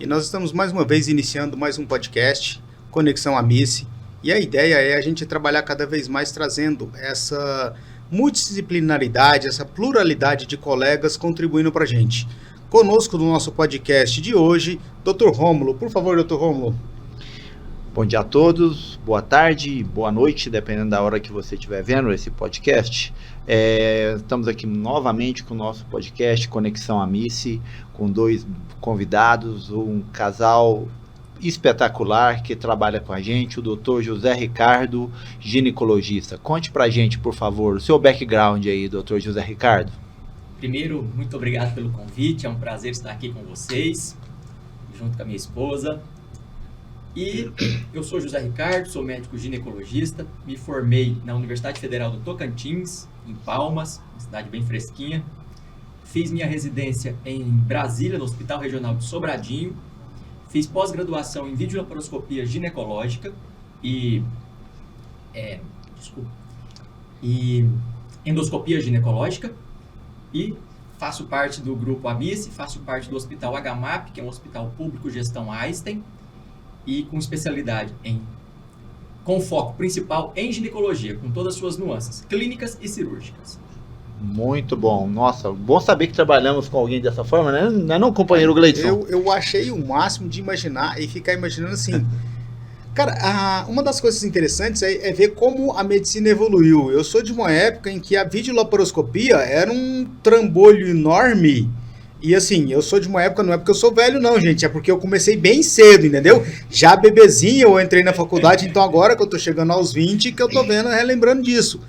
E nós estamos mais uma vez iniciando mais um podcast, Conexão Amice, e a ideia é a gente trabalhar cada vez mais trazendo essa multidisciplinaridade, essa pluralidade de colegas contribuindo para a gente. Conosco no nosso podcast de hoje, Dr. Rômulo. Por favor, Dr. Rômulo. Bom dia a todos, boa tarde, boa noite, dependendo da hora que você estiver vendo esse podcast. Estamos aqui novamente com o nosso podcast Conexão Amice, com dois convidados, um casal espetacular que trabalha com a gente, o Dr. José Ricardo, ginecologista. Conte pra gente, por favor, o seu background aí, Dr. José Ricardo. Primeiro, muito obrigado pelo convite, é um prazer estar aqui com vocês, junto com a minha esposa. E eu sou José Ricardo, sou médico ginecologista, me formei na Universidade Federal do Tocantins, em Palmas, uma cidade bem fresquinha. Fiz minha residência em Brasília, no Hospital Regional de Sobradinho. Fiz pós-graduação em videolaparoscopia ginecológica e endoscopia ginecológica. E faço parte do grupo Amice, faço parte do Hospital HMAP, que é um hospital público gestão Einstein, e com especialidade com foco principal em ginecologia, com todas as suas nuances clínicas e cirúrgicas. Muito bom. Nossa, bom saber que trabalhamos com alguém dessa forma, né? Não é não, companheiro Gleidson? Eu achei o máximo de imaginar e ficar imaginando assim. Cara, uma das coisas interessantes é ver como a medicina evoluiu. Eu sou de uma época em que a videolaparoscopia era um trambolho enorme. E assim, eu sou de uma época, não é porque eu sou velho não, gente, é porque eu comecei bem cedo, entendeu? Já bebezinho eu entrei na faculdade, então agora que eu tô chegando aos 20, que eu tô relembrando disso.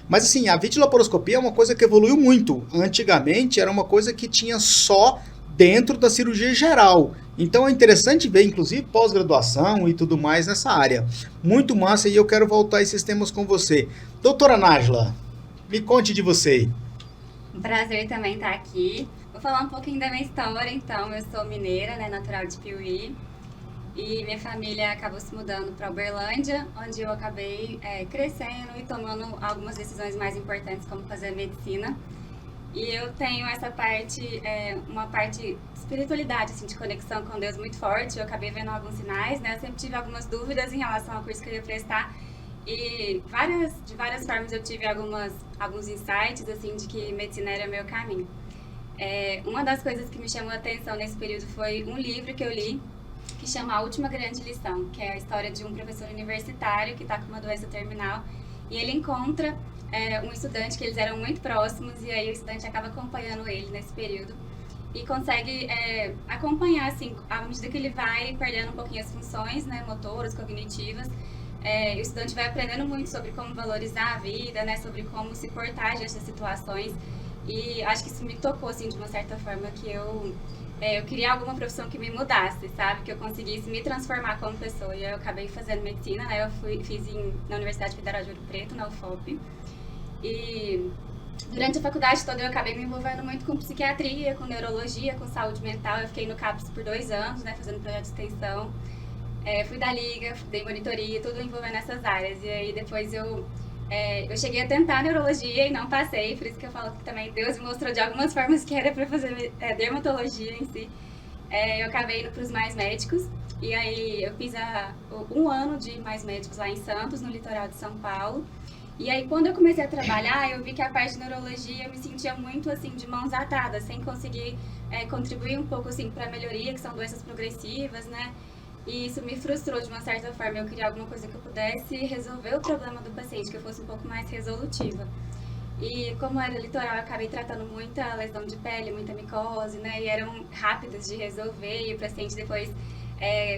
Mas assim, a videolaparoscopia é uma coisa que evoluiu muito. Antigamente era uma coisa que tinha só dentro da cirurgia geral. Então é interessante ver, inclusive, pós-graduação e tudo mais nessa área. Muito massa, e eu quero voltar a esses temas com você. Doutora Nájila, me conte de você. Um prazer também estar aqui. Vou falar um pouquinho da minha história, então. Eu sou mineira, né, natural de Piuí. E minha família acabou se mudando para Uberlândia, onde eu acabei crescendo e tomando algumas decisões mais importantes, como fazer medicina. E eu tenho essa parte, uma parte de espiritualidade, assim, de conexão com Deus muito forte. Eu acabei vendo alguns sinais, né? Eu sempre tive algumas dúvidas em relação ao curso que eu ia prestar. E de várias formas eu tive alguns insights, assim, de que medicina era meu caminho. Uma das coisas que me chamou a atenção nesse período foi um livro que eu li, que chama A Última Grande Lição, que é a história de um professor universitário que está com uma doença terminal. E ele encontra um estudante que eles eram muito próximos, e aí o estudante acaba acompanhando ele nesse período. E consegue acompanhar, assim, à medida que ele vai perdendo um pouquinho as funções, né, motoras, cognitivas. O estudante vai aprendendo muito sobre como valorizar a vida, né, sobre como se portar diante das situações. E acho que isso me tocou, assim, de uma certa forma, que eu queria alguma profissão que me mudasse, sabe? Que eu conseguisse me transformar como pessoa. E eu acabei fazendo medicina, né? Eu fiz na Universidade Federal de Ouro Preto, na UFOP. E durante a faculdade toda eu acabei me envolvendo muito com psiquiatria, com neurologia, com saúde mental. Eu fiquei no CAPS por 2 anos, né? Fazendo projeto de extensão. Fui da liga, dei monitoria, tudo envolvendo essas áreas. E aí depois eu cheguei a tentar neurologia e não passei, por isso que eu falo que também Deus me mostrou de algumas formas que era para fazer dermatologia em si. Eu acabei indo para os Mais Médicos, e aí eu fiz 1 ano de Mais Médicos lá em Santos, no litoral de São Paulo. E aí quando eu comecei a trabalhar, eu vi que a parte de neurologia eu me sentia muito assim de mãos atadas, sem conseguir contribuir um pouco assim para a melhoria, que são doenças progressivas, né? E isso me frustrou de uma certa forma. Eu queria alguma coisa que eu pudesse resolver o problema do paciente, que eu fosse um pouco mais resolutiva. E como era litoral, eu acabei tratando muita lesão de pele, muita micose, né? E eram rápidas de resolver, e o paciente depois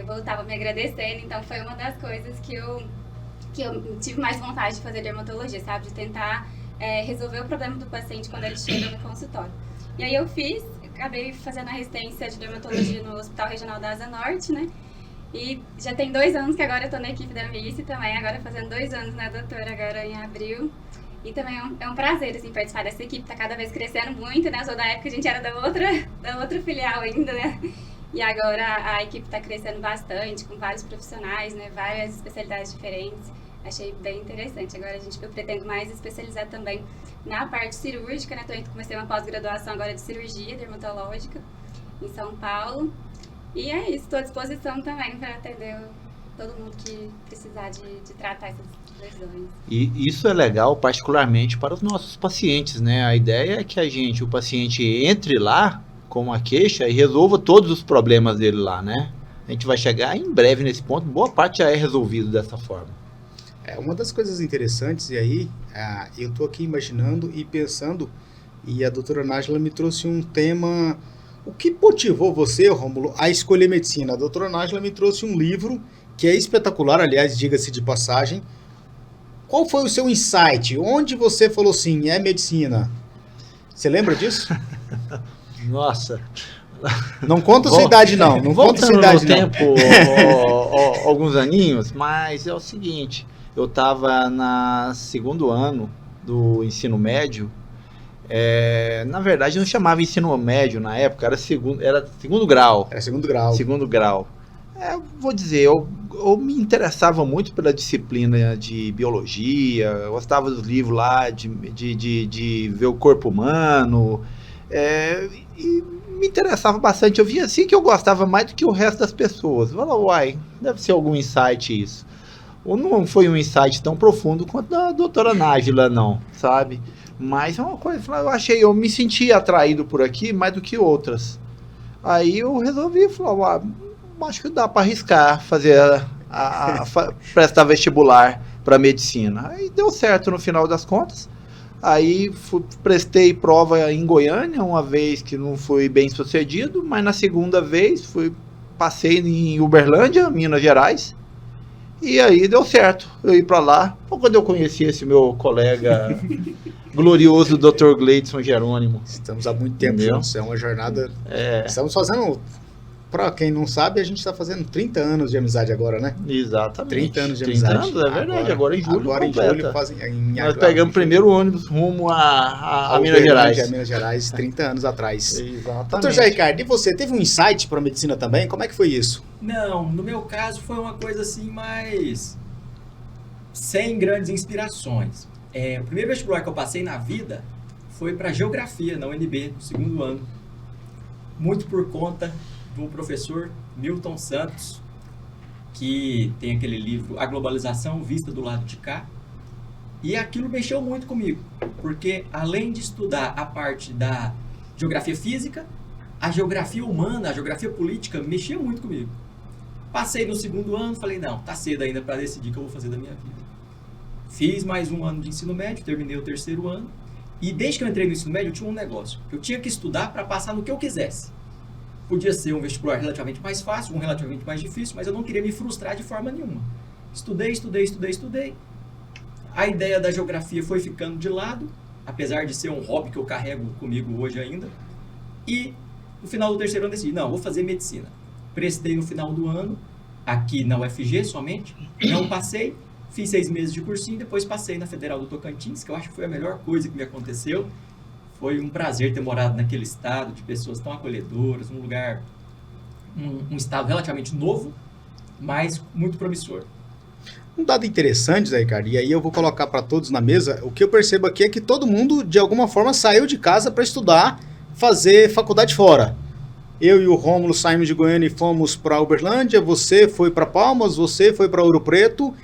voltava me agradecendo. Então foi uma das coisas que eu tive mais vontade de fazer dermatologia, sabe? De tentar resolver o problema do paciente quando ele chega no consultório. E aí eu acabei fazendo a residência de dermatologia no Hospital Regional da Asa Norte, né? E já tem 2 anos que agora eu tô na equipe da Amice também, agora fazendo 2 anos, né, doutora, agora em abril. E também é um prazer, assim, participar dessa equipe, tá cada vez crescendo muito, né, eu sou da época que a gente era da outra filial ainda, né. E agora a equipe tá crescendo bastante, com vários profissionais, né, várias especialidades diferentes. Achei bem interessante. Agora eu pretendo mais especializar também na parte cirúrgica, né, comecei uma pós-graduação agora de cirurgia dermatológica em São Paulo. E é isso, estou à disposição também para atender todo mundo que precisar de tratar essas lesões. E isso é legal, particularmente para os nossos pacientes, né? A ideia é que o paciente entre lá com uma queixa e resolva todos os problemas dele lá, né? A gente vai chegar em breve nesse ponto, boa parte já é resolvido dessa forma. Uma das coisas interessantes, e aí eu estou aqui imaginando e pensando, e a doutora Nájila me trouxe um tema. O que motivou você, Rômulo, a escolher medicina? A doutora Nájila me trouxe um livro que é espetacular, aliás, diga-se de passagem. Qual foi o seu insight? Onde você falou assim, é medicina? Você lembra disso? Nossa. Não conta a sua idade, não. Não conta a sua idade, não. Tempo, alguns aninhos, mas é o seguinte, eu estava no segundo ano do ensino médio. Na verdade, não chamava ensino médio na época, era segundo grau. Era segundo grau. Segundo grau. Vou dizer, eu me interessava muito pela disciplina de biologia, eu gostava dos livros lá, de ver o corpo humano, e me interessava bastante. Eu via assim que eu gostava mais do que o resto das pessoas. Eu falava, uai, deve ser algum insight isso. Ou não foi um insight tão profundo quanto a doutora Nájila, não, sabe? Mas é uma coisa, eu me senti atraído por aqui mais do que outras. Aí eu resolvi, acho que dá para arriscar, fazer prestar vestibular para medicina. Aí deu certo no final das contas. Aí prestei prova em Goiânia, uma vez que não fui bem sucedido, mas na segunda vez passei em Uberlândia, Minas Gerais. E aí deu certo eu ir para lá. Foi quando eu conheci esse meu colega glorioso Dr. Gleidson Jerônimo. Estamos há muito tempo juntos, é uma jornada. Estamos fazendo, para quem não sabe, a gente está fazendo 30 anos de amizade agora, né? Exatamente. 30 anos de amizade. 30 anos, é verdade. Agora em julho. Agora completa. em julho fazem. Nós pegamos o primeiro ônibus rumo a Minas Gerais. A Minas Gerais, 30 anos atrás. Exatamente. Doutor José Ricardo, e você? Teve um insight para medicina também? Como é que foi isso? Não, no meu caso foi uma coisa assim mais sem grandes inspirações. O primeiro vestibular que eu passei na vida foi para geografia na UNB, no segundo ano. Muito por conta do professor Milton Santos, que tem aquele livro A Globalização Vista do Lado de Cá. E aquilo mexeu muito comigo, porque além de estudar a parte da geografia física, a geografia humana, a geografia política mexia muito comigo. Passei no segundo ano, falei, não, tá cedo ainda para decidir o que eu vou fazer da minha vida. Fiz mais um ano de ensino médio, terminei o terceiro ano, e desde que eu entrei no ensino médio eu tinha um negócio. Eu tinha que estudar para passar no que eu quisesse. Podia ser um vestibular relativamente mais fácil, um relativamente mais difícil, mas eu não queria me frustrar de forma nenhuma. Estudei. A ideia da geografia foi ficando de lado, apesar de ser um hobby que eu carrego comigo hoje ainda. E no final do terceiro ano decidi, não, vou fazer medicina. Prestei no final do ano, aqui na UFG somente, não passei, fiz 6 meses de cursinho, depois passei na Federal do Tocantins, que eu acho que foi a melhor coisa que me aconteceu. Foi um prazer ter morado naquele estado, de pessoas tão acolhedoras, um lugar, um estado relativamente novo, mas muito promissor. Um dado interessante, Zé Ricardo, e aí eu vou colocar para todos na mesa, o que eu percebo aqui é que todo mundo, de alguma forma, saiu de casa para estudar, fazer faculdade fora. Eu e o Rômulo saímos de Goiânia e fomos para Uberlândia, você foi para Palmas, você foi para Ouro Preto.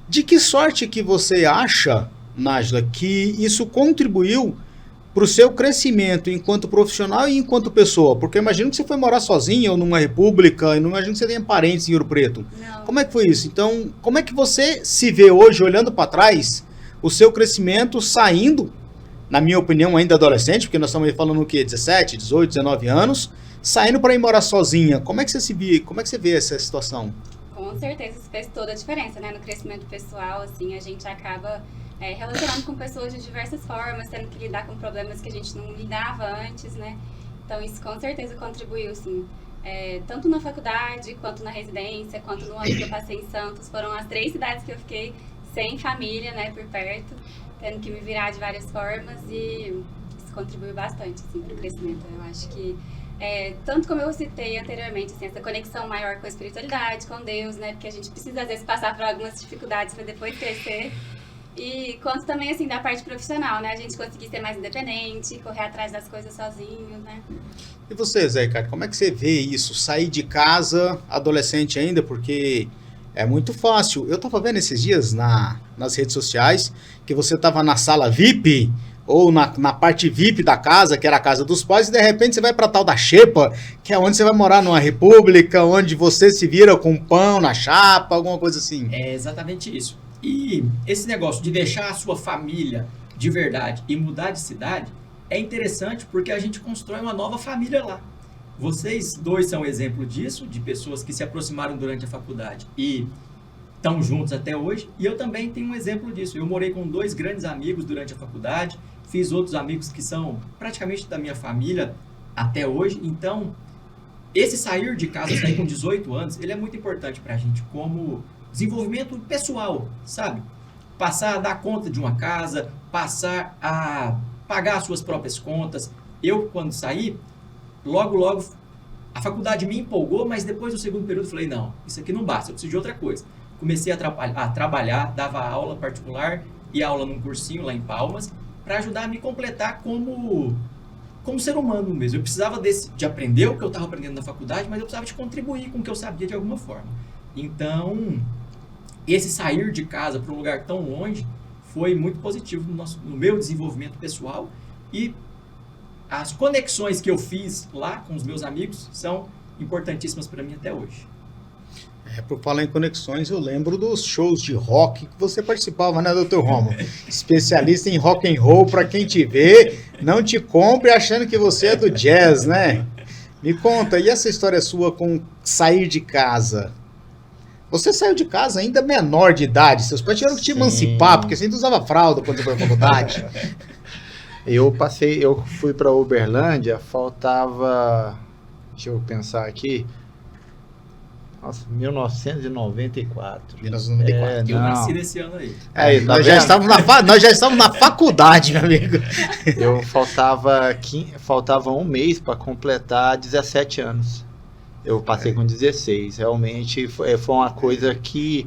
De que sorte que você acha, Nájila, que isso contribuiu para o seu crescimento enquanto profissional e enquanto pessoa? Porque eu imagino que você foi morar sozinha ou numa república, e não imagino que você tenha parentes em Ouro Preto. Não. Como é que foi isso? Então, como é que você se vê hoje, olhando para trás, o seu crescimento saindo, na minha opinião, ainda adolescente, porque nós estamos falando o quê? 17, 18, 19 anos, saindo para ir morar sozinha. Como é que você vê essa situação? Com certeza, isso fez toda a diferença, né? No crescimento pessoal, assim, a gente acaba relacionando com pessoas de diversas formas, tendo que lidar com problemas que a gente não lidava antes, né? Então, isso com certeza contribuiu, sim. Tanto na faculdade, quanto na residência, quanto no ano que eu passei em Santos. Foram as 3 cidades que eu fiquei sem família, né, por perto, tendo que me virar de várias formas, e isso contribuiu bastante, assim, para o crescimento. Eu acho que tanto como eu citei anteriormente, assim, essa conexão maior com a espiritualidade, com Deus, né? Porque a gente precisa, às vezes, passar por algumas dificuldades para depois crescer. E quanto também, assim, da parte profissional, né? A gente conseguir ser mais independente, correr atrás das coisas sozinho, né? E você, Zé Ricardo, como é que você vê isso? Sair de casa, adolescente ainda, porque é muito fácil. Eu tava vendo esses dias nas redes sociais que você tava na sala VIP ou na parte VIP da casa, que era a casa dos pais, e de repente você vai pra tal da xepa, que é onde você vai morar numa república, onde você se vira com pão na chapa, alguma coisa assim. É exatamente isso. E esse negócio de deixar a sua família de verdade e mudar de cidade é interessante porque a gente constrói uma nova família lá. Vocês dois são exemplo disso, de pessoas que se aproximaram durante a faculdade e estão juntos até hoje. E eu também tenho um exemplo disso. Eu morei com 2 grandes amigos durante a faculdade, fiz outros amigos que são praticamente da minha família até hoje. Então, esse sair de casa, sair com 18 anos, ele é muito importante pra gente como desenvolvimento pessoal, sabe? Passar a dar conta de uma casa, passar a pagar as suas próprias contas. Eu, quando saí, logo, a faculdade me empolgou, mas depois do segundo período eu falei, não, isso aqui não basta, eu preciso de outra coisa. Comecei a trabalhar, dava aula particular e aula num cursinho lá em Palmas, para ajudar a me completar como ser humano mesmo. Eu precisava de aprender o que eu estava aprendendo na faculdade, mas eu precisava de contribuir com o que eu sabia de alguma forma. Então, esse sair de casa para um lugar tão longe foi muito positivo no meu desenvolvimento pessoal, e as conexões que eu fiz lá com os meus amigos são importantíssimas para mim até hoje. Por falar em conexões, eu lembro dos shows de rock que você participava, né, Dr. Romo? Especialista em rock and roll, para quem te vê, não te compre achando que você é do jazz, né? Me conta, e essa história sua com sair de casa? Você saiu de casa ainda menor de idade, seus pais tiveram que te emancipar, porque você ainda usava fralda quando você foi à faculdade. Eu fui para Uberlândia, faltava, deixa eu pensar aqui, nossa, 1994. 1994. Eu nasci nesse ano aí. Nós já estávamos na faculdade, meu amigo. Eu faltava um mês para completar 17 anos. Eu passei com 16. Realmente foi uma coisa que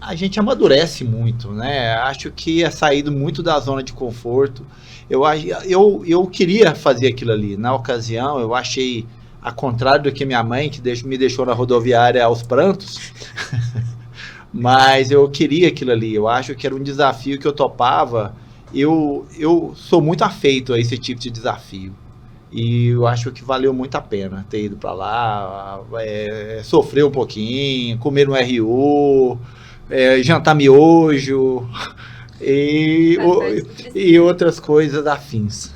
a gente amadurece muito, né? Acho que é saído muito da zona de conforto. Eu queria fazer aquilo ali. Na ocasião, eu achei, a contrário do que minha mãe, que me deixou na rodoviária aos prantos, mas eu queria aquilo ali. Eu acho que era um desafio que eu topava. Eu sou muito afeito a esse tipo de desafio. E eu acho que valeu muito a pena ter ido para lá, sofrer um pouquinho, comer no RU, jantar miojo e outras coisas afins.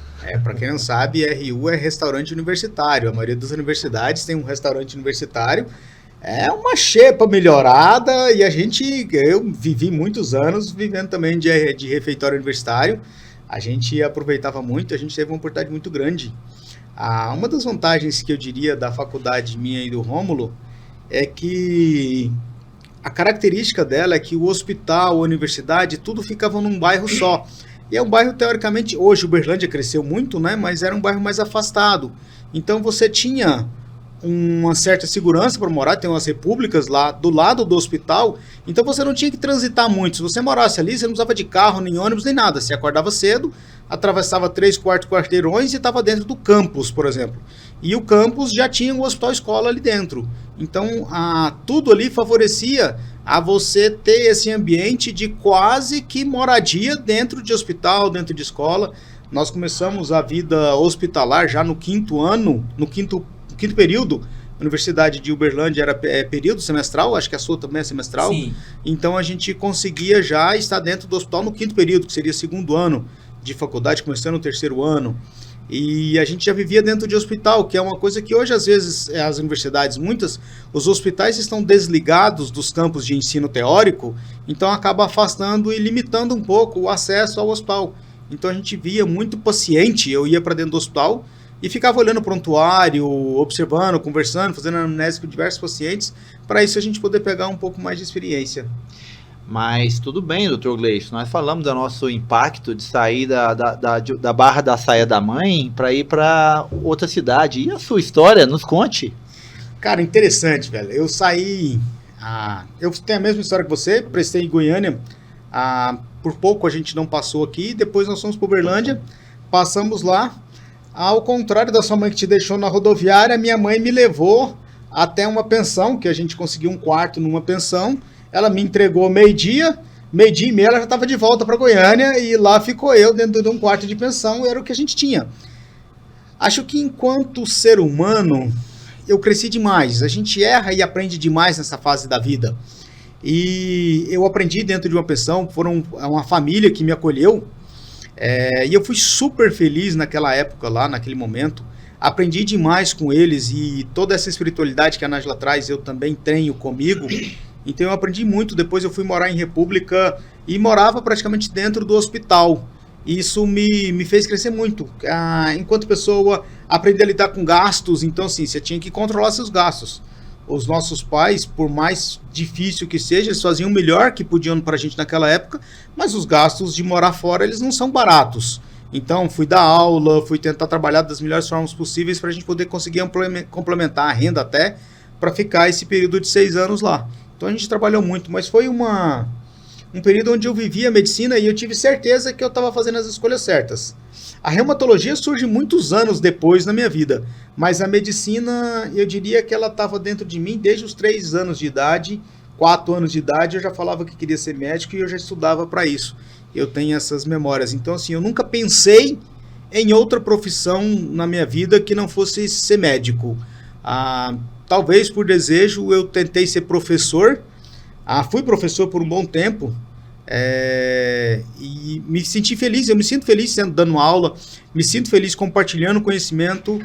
Para quem não sabe, RU é restaurante universitário. A maioria das universidades tem um restaurante universitário. É uma xepa melhorada e eu vivi muitos anos vivendo também de refeitório universitário. A gente aproveitava muito, a gente teve uma oportunidade muito grande. Uma das vantagens que eu diria da faculdade minha e do Rômulo é que a característica dela é que o hospital, a universidade, tudo ficava num bairro só. E é um bairro, teoricamente, hoje Uberlândia cresceu muito, né? Mas era um bairro mais afastado. Então você tinha uma certa segurança para morar, tem umas repúblicas lá do lado do hospital, então você não tinha que transitar muito. Se você morasse ali, você não precisava de carro, nem ônibus, nem nada. Você acordava cedo, atravessava 3/4 quarteirões e estava dentro do campus, por exemplo. E o campus já tinha um hospital-escola ali dentro. Então, tudo ali favorecia a você ter esse ambiente de quase que moradia dentro de hospital, dentro de escola. Nós começamos a vida hospitalar já no 5º ano, no quinto período. A Universidade de Uberlândia era período semestral, acho que a sua também é semestral. Sim. Então a gente conseguia já estar dentro do hospital no 5º período, que seria 2º ano de faculdade, começando o 3º ano. E a gente já vivia dentro de hospital, que é uma coisa que hoje, às vezes, as universidades, os hospitais estão desligados dos campos de ensino teórico, então acaba afastando e limitando um pouco o acesso ao hospital. Então a gente via muito paciente, eu ia para dentro do hospital e ficava olhando o prontuário, observando, conversando, fazendo anamnese com diversos pacientes, para isso a gente poder pegar um pouco mais de experiência. Mas tudo bem, Dr. Gleison, nós falamos do nosso impacto de sair da Barra da Saia da Mãe para ir para outra cidade. E a sua história? Nos conte. Cara, interessante, velho. Eu saí... eu tenho a mesma história que você, prestei em Goiânia. Por pouco a gente não passou aqui, depois nós fomos para Uberlândia, passamos lá. Ao contrário da sua mãe que te deixou na rodoviária, minha mãe me levou até uma pensão, que a gente conseguiu um quarto numa pensão. Ela me entregou meio-dia e meia ela já estava de volta para Goiânia e lá ficou eu dentro de um quarto de pensão, era o que a gente tinha. Acho que enquanto ser humano, eu cresci demais. A gente erra e aprende demais nessa fase da vida. E eu aprendi dentro de uma pensão, foram uma família que me acolheu, e eu fui super feliz naquela época lá, naquele momento. Aprendi demais com eles e toda essa espiritualidade que a Nájila traz eu também tenho comigo. Então eu aprendi muito. Depois eu fui morar em República e morava praticamente dentro do hospital. Isso me fez crescer muito. Enquanto pessoa, aprender a lidar com gastos. Então assim, você tinha que controlar seus gastos. Os nossos pais, por mais difícil que seja, eles faziam o melhor que podiam para a gente naquela época, mas os gastos de morar fora, eles não são baratos. Então, fui dar aula, fui tentar trabalhar das melhores formas possíveis para a gente poder conseguir complementar a renda até para ficar esse período de 6 anos lá. Então, a gente trabalhou muito, mas foi um período onde eu vivia a medicina e eu tive certeza que eu estava fazendo as escolhas certas. A reumatologia surge muitos anos depois na minha vida, mas a medicina, eu diria que ela estava dentro de mim desde os 3 anos de idade, 4 anos de idade, eu já falava que queria ser médico e eu já estudava para isso. Eu tenho essas memórias. Então, assim, eu nunca pensei em outra profissão na minha vida que não fosse ser médico. Talvez por desejo eu tentei ser professor. Fui professor por um bom tempo. E me senti feliz. Eu me sinto feliz dando aula. Me sinto feliz compartilhando conhecimento.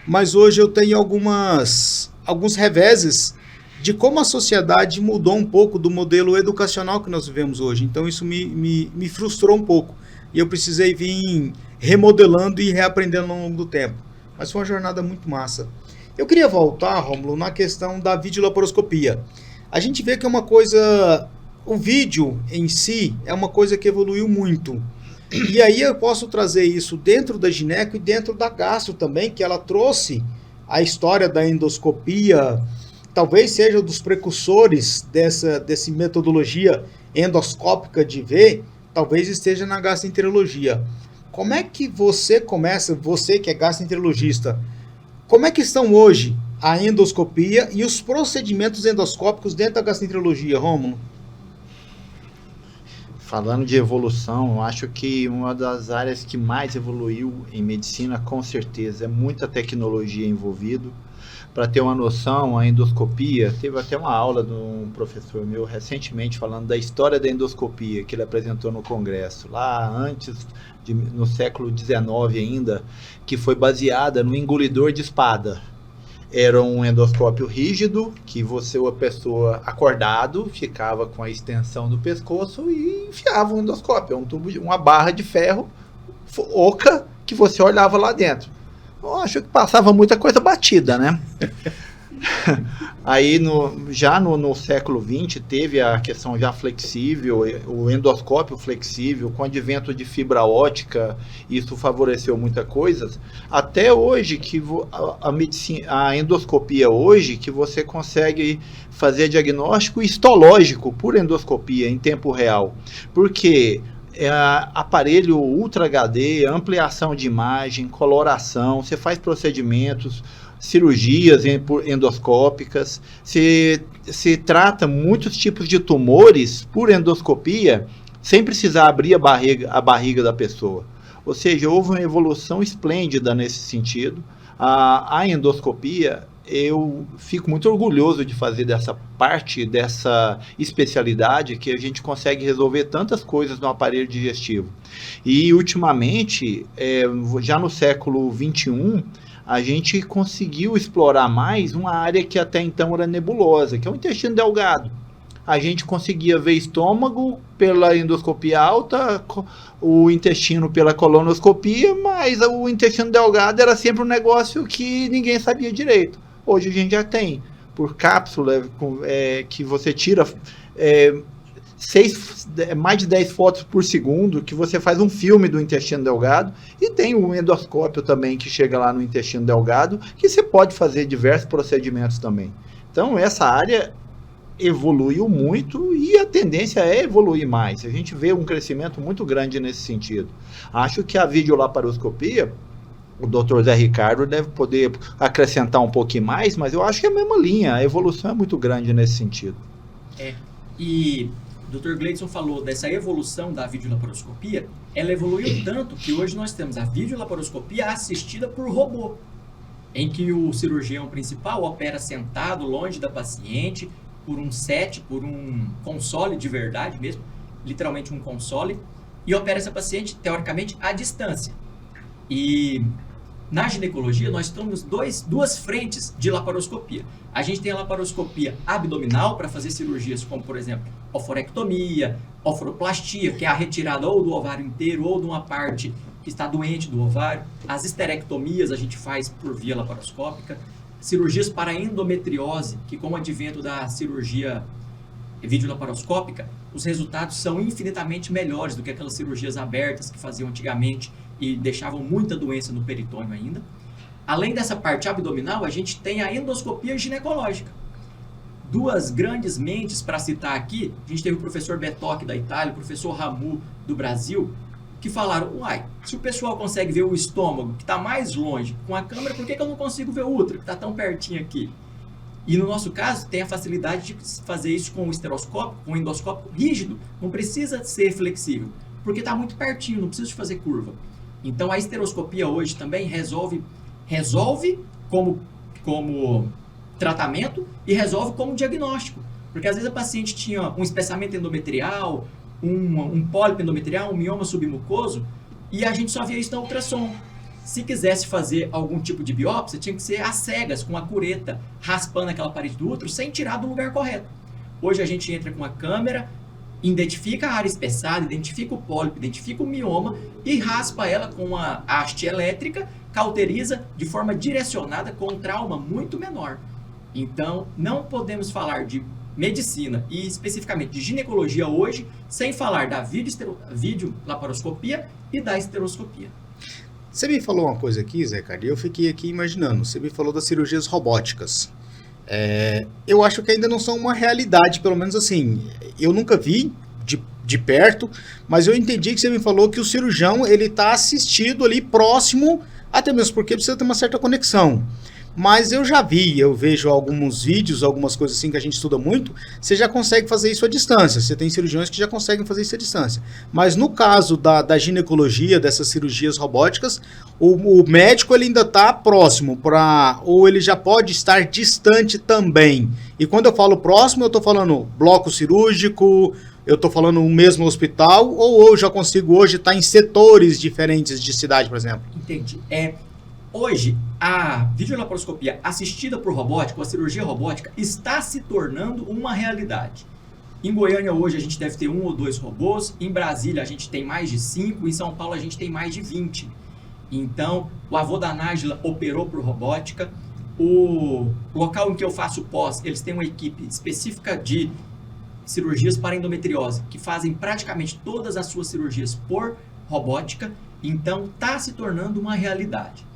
Mas hoje eu tenho alguns reveses de como a sociedade mudou um pouco do modelo educacional que nós vivemos hoje. Então isso me frustrou um pouco. E eu precisei vir remodelando e reaprendendo ao longo do tempo. Mas foi uma jornada muito massa. Eu queria voltar, Rômulo, na questão da videolaparoscopia. A gente vê que é uma coisa... O vídeo em si é uma coisa que evoluiu muito. E aí eu posso trazer isso dentro da gineco e dentro da gastro também, que ela trouxe a história da endoscopia... Talvez seja um dos precursores dessa metodologia endoscópica de ver, talvez esteja na gastroenterologia. Como é que você começa, você que é gastroenterologista, como é que estão hoje a endoscopia e os procedimentos endoscópicos dentro da gastroenterologia, Rômulo? Falando de evolução, eu acho que uma das áreas que mais evoluiu em medicina, com certeza, é muita tecnologia envolvida. Para ter uma noção, a endoscopia, teve até uma aula de um professor meu recentemente falando da história da endoscopia, que ele apresentou no congresso, lá antes, no século XIX ainda, que foi baseada no engolidor de espada. Era um endoscópio rígido, que a pessoa acordado, ficava com a extensão do pescoço e enfiava um endoscópio, um tubo, uma barra de ferro oca que você olhava lá dentro. Eu acho que passava muita coisa batida, né? Aí, já no século XX, teve a questão já flexível, o endoscópio flexível, com o advento de fibra ótica, isso favoreceu muita coisa. Até hoje, que a endoscopia hoje, que você consegue fazer diagnóstico histológico por endoscopia em tempo real. Porque... aparelho Ultra HD, ampliação de imagem, coloração, você faz procedimentos, cirurgias endoscópicas, se trata muitos tipos de tumores por endoscopia, sem precisar abrir a barriga da pessoa. Ou seja, houve uma evolução esplêndida nesse sentido. A endoscopia, eu fico muito orgulhoso de fazer dessa especialidade, que a gente consegue resolver tantas coisas no aparelho digestivo. E ultimamente, já no século XXI, a gente conseguiu explorar mais uma área que até então era nebulosa, que é o intestino delgado. A gente conseguia ver estômago pela endoscopia alta, o intestino pela colonoscopia, mas o intestino delgado era sempre um negócio que ninguém sabia direito. Hoje a gente já tem, por cápsula, que você tira mais de 10 fotos por segundo, que você faz um filme do intestino delgado, e tem o endoscópio também, que chega lá no intestino delgado, que você pode fazer diversos procedimentos também. Então, essa área evoluiu muito e a tendência é evoluir mais. A gente vê um crescimento muito grande nesse sentido. Acho que a videolaparoscopia O Dr. Zé Ricardo deve poder acrescentar um pouquinho mais, mas eu acho que é a mesma linha, a evolução é muito grande nesse sentido. E o Dr. Gleidson falou dessa evolução da videolaparoscopia, ela evoluiu tanto que hoje nós temos a videolaparoscopia assistida por robô, em que o cirurgião principal opera sentado longe da paciente, por um set, por um console de verdade mesmo, literalmente um console, e opera essa paciente, teoricamente, à distância. E na ginecologia, nós temos duas frentes de laparoscopia. A gente tem a laparoscopia abdominal para fazer cirurgias como, por exemplo, oforectomia, oforoplastia, que é a retirada ou do ovário inteiro ou de uma parte que está doente do ovário. As esterectomias a gente faz por via laparoscópica. Cirurgias para endometriose, que com o advento da cirurgia videolaparoscópica, os resultados são infinitamente melhores do que aquelas cirurgias abertas que faziam antigamente e deixavam muita doença no peritônio ainda. Além dessa parte abdominal, a gente tem a endoscopia ginecológica. Duas grandes mentes para citar aqui, a gente teve o professor Betocchi da Itália, o professor Ramu do Brasil, que falaram, se o pessoal consegue ver o estômago, que está mais longe, com a câmera, por que eu não consigo ver o útero, que está tão pertinho aqui? E no nosso caso, tem a facilidade de fazer isso com o estereoscópio, com o endoscópio rígido, não precisa ser flexível, porque está muito pertinho, não precisa de fazer curva. Então, a esteroscopia hoje também resolve como tratamento e resolve como diagnóstico. Porque às vezes a paciente tinha um espessamento endometrial, um pólipo endometrial, um mioma submucoso, e a gente só via isso na ultrassom. Se quisesse fazer algum tipo de biópsia, tinha que ser às cegas, com a cureta, raspando aquela parede do útero, sem tirar do lugar correto. Hoje a gente entra com a câmera, identifica a área espessada, identifica o pólipo, identifica o mioma e raspa ela com a haste elétrica, cauteriza de forma direcionada com um trauma muito menor. Então, não podemos falar de medicina e especificamente de ginecologia hoje sem falar da videolaparoscopia e da esteroscopia. Você me falou uma coisa aqui, Zé Ricardo, e eu fiquei aqui imaginando. Você me falou das cirurgias robóticas. Eu acho que ainda não são uma realidade, pelo menos assim. Eu nunca vi de perto, mas eu entendi que você me falou que o cirurgião ele está assistido ali próximo, até mesmo porque precisa ter uma certa conexão. Mas eu vejo alguns vídeos, algumas coisas assim que a gente estuda muito, você já consegue fazer isso à distância. Você tem cirurgiões que já conseguem fazer isso à distância. Mas no caso da ginecologia, dessas cirurgias robóticas, o médico ele ainda está próximo, ou ele já pode estar distante também. E quando eu falo próximo, eu estou falando bloco cirúrgico, eu estou falando o mesmo hospital, ou eu já consigo hoje estar em setores diferentes de cidade, por exemplo? Entendi. Hoje, a videolaparoscopia assistida por robótica, a cirurgia robótica, está se tornando uma realidade. Em Goiânia, hoje, a gente deve ter 1 ou 2 robôs. Em Brasília, a gente tem mais de 5. Em São Paulo, a gente tem mais de 20. Então, o avô da Nájila operou por robótica. O local em que eu faço pós, eles têm uma equipe específica de cirurgias para endometriose, que fazem praticamente todas as suas cirurgias por robótica. Então, está se tornando uma realidade.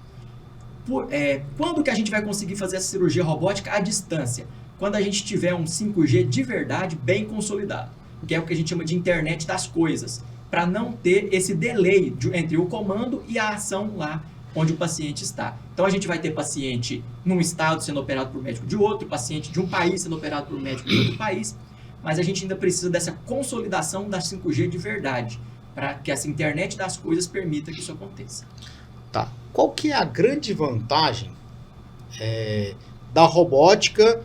Quando que a gente vai conseguir fazer essa cirurgia robótica à distância? Quando a gente tiver um 5G de verdade bem consolidado, que é o que a gente chama de internet das coisas, para não ter esse delay entre o comando e a ação lá onde o paciente está. Então a gente vai ter paciente num estado sendo operado por médico de outro, paciente de um país sendo operado por médico de outro país, mas a gente ainda precisa dessa consolidação da 5G de verdade, para que essa internet das coisas permita que isso aconteça. Tá. Qual que é a grande vantagem da robótica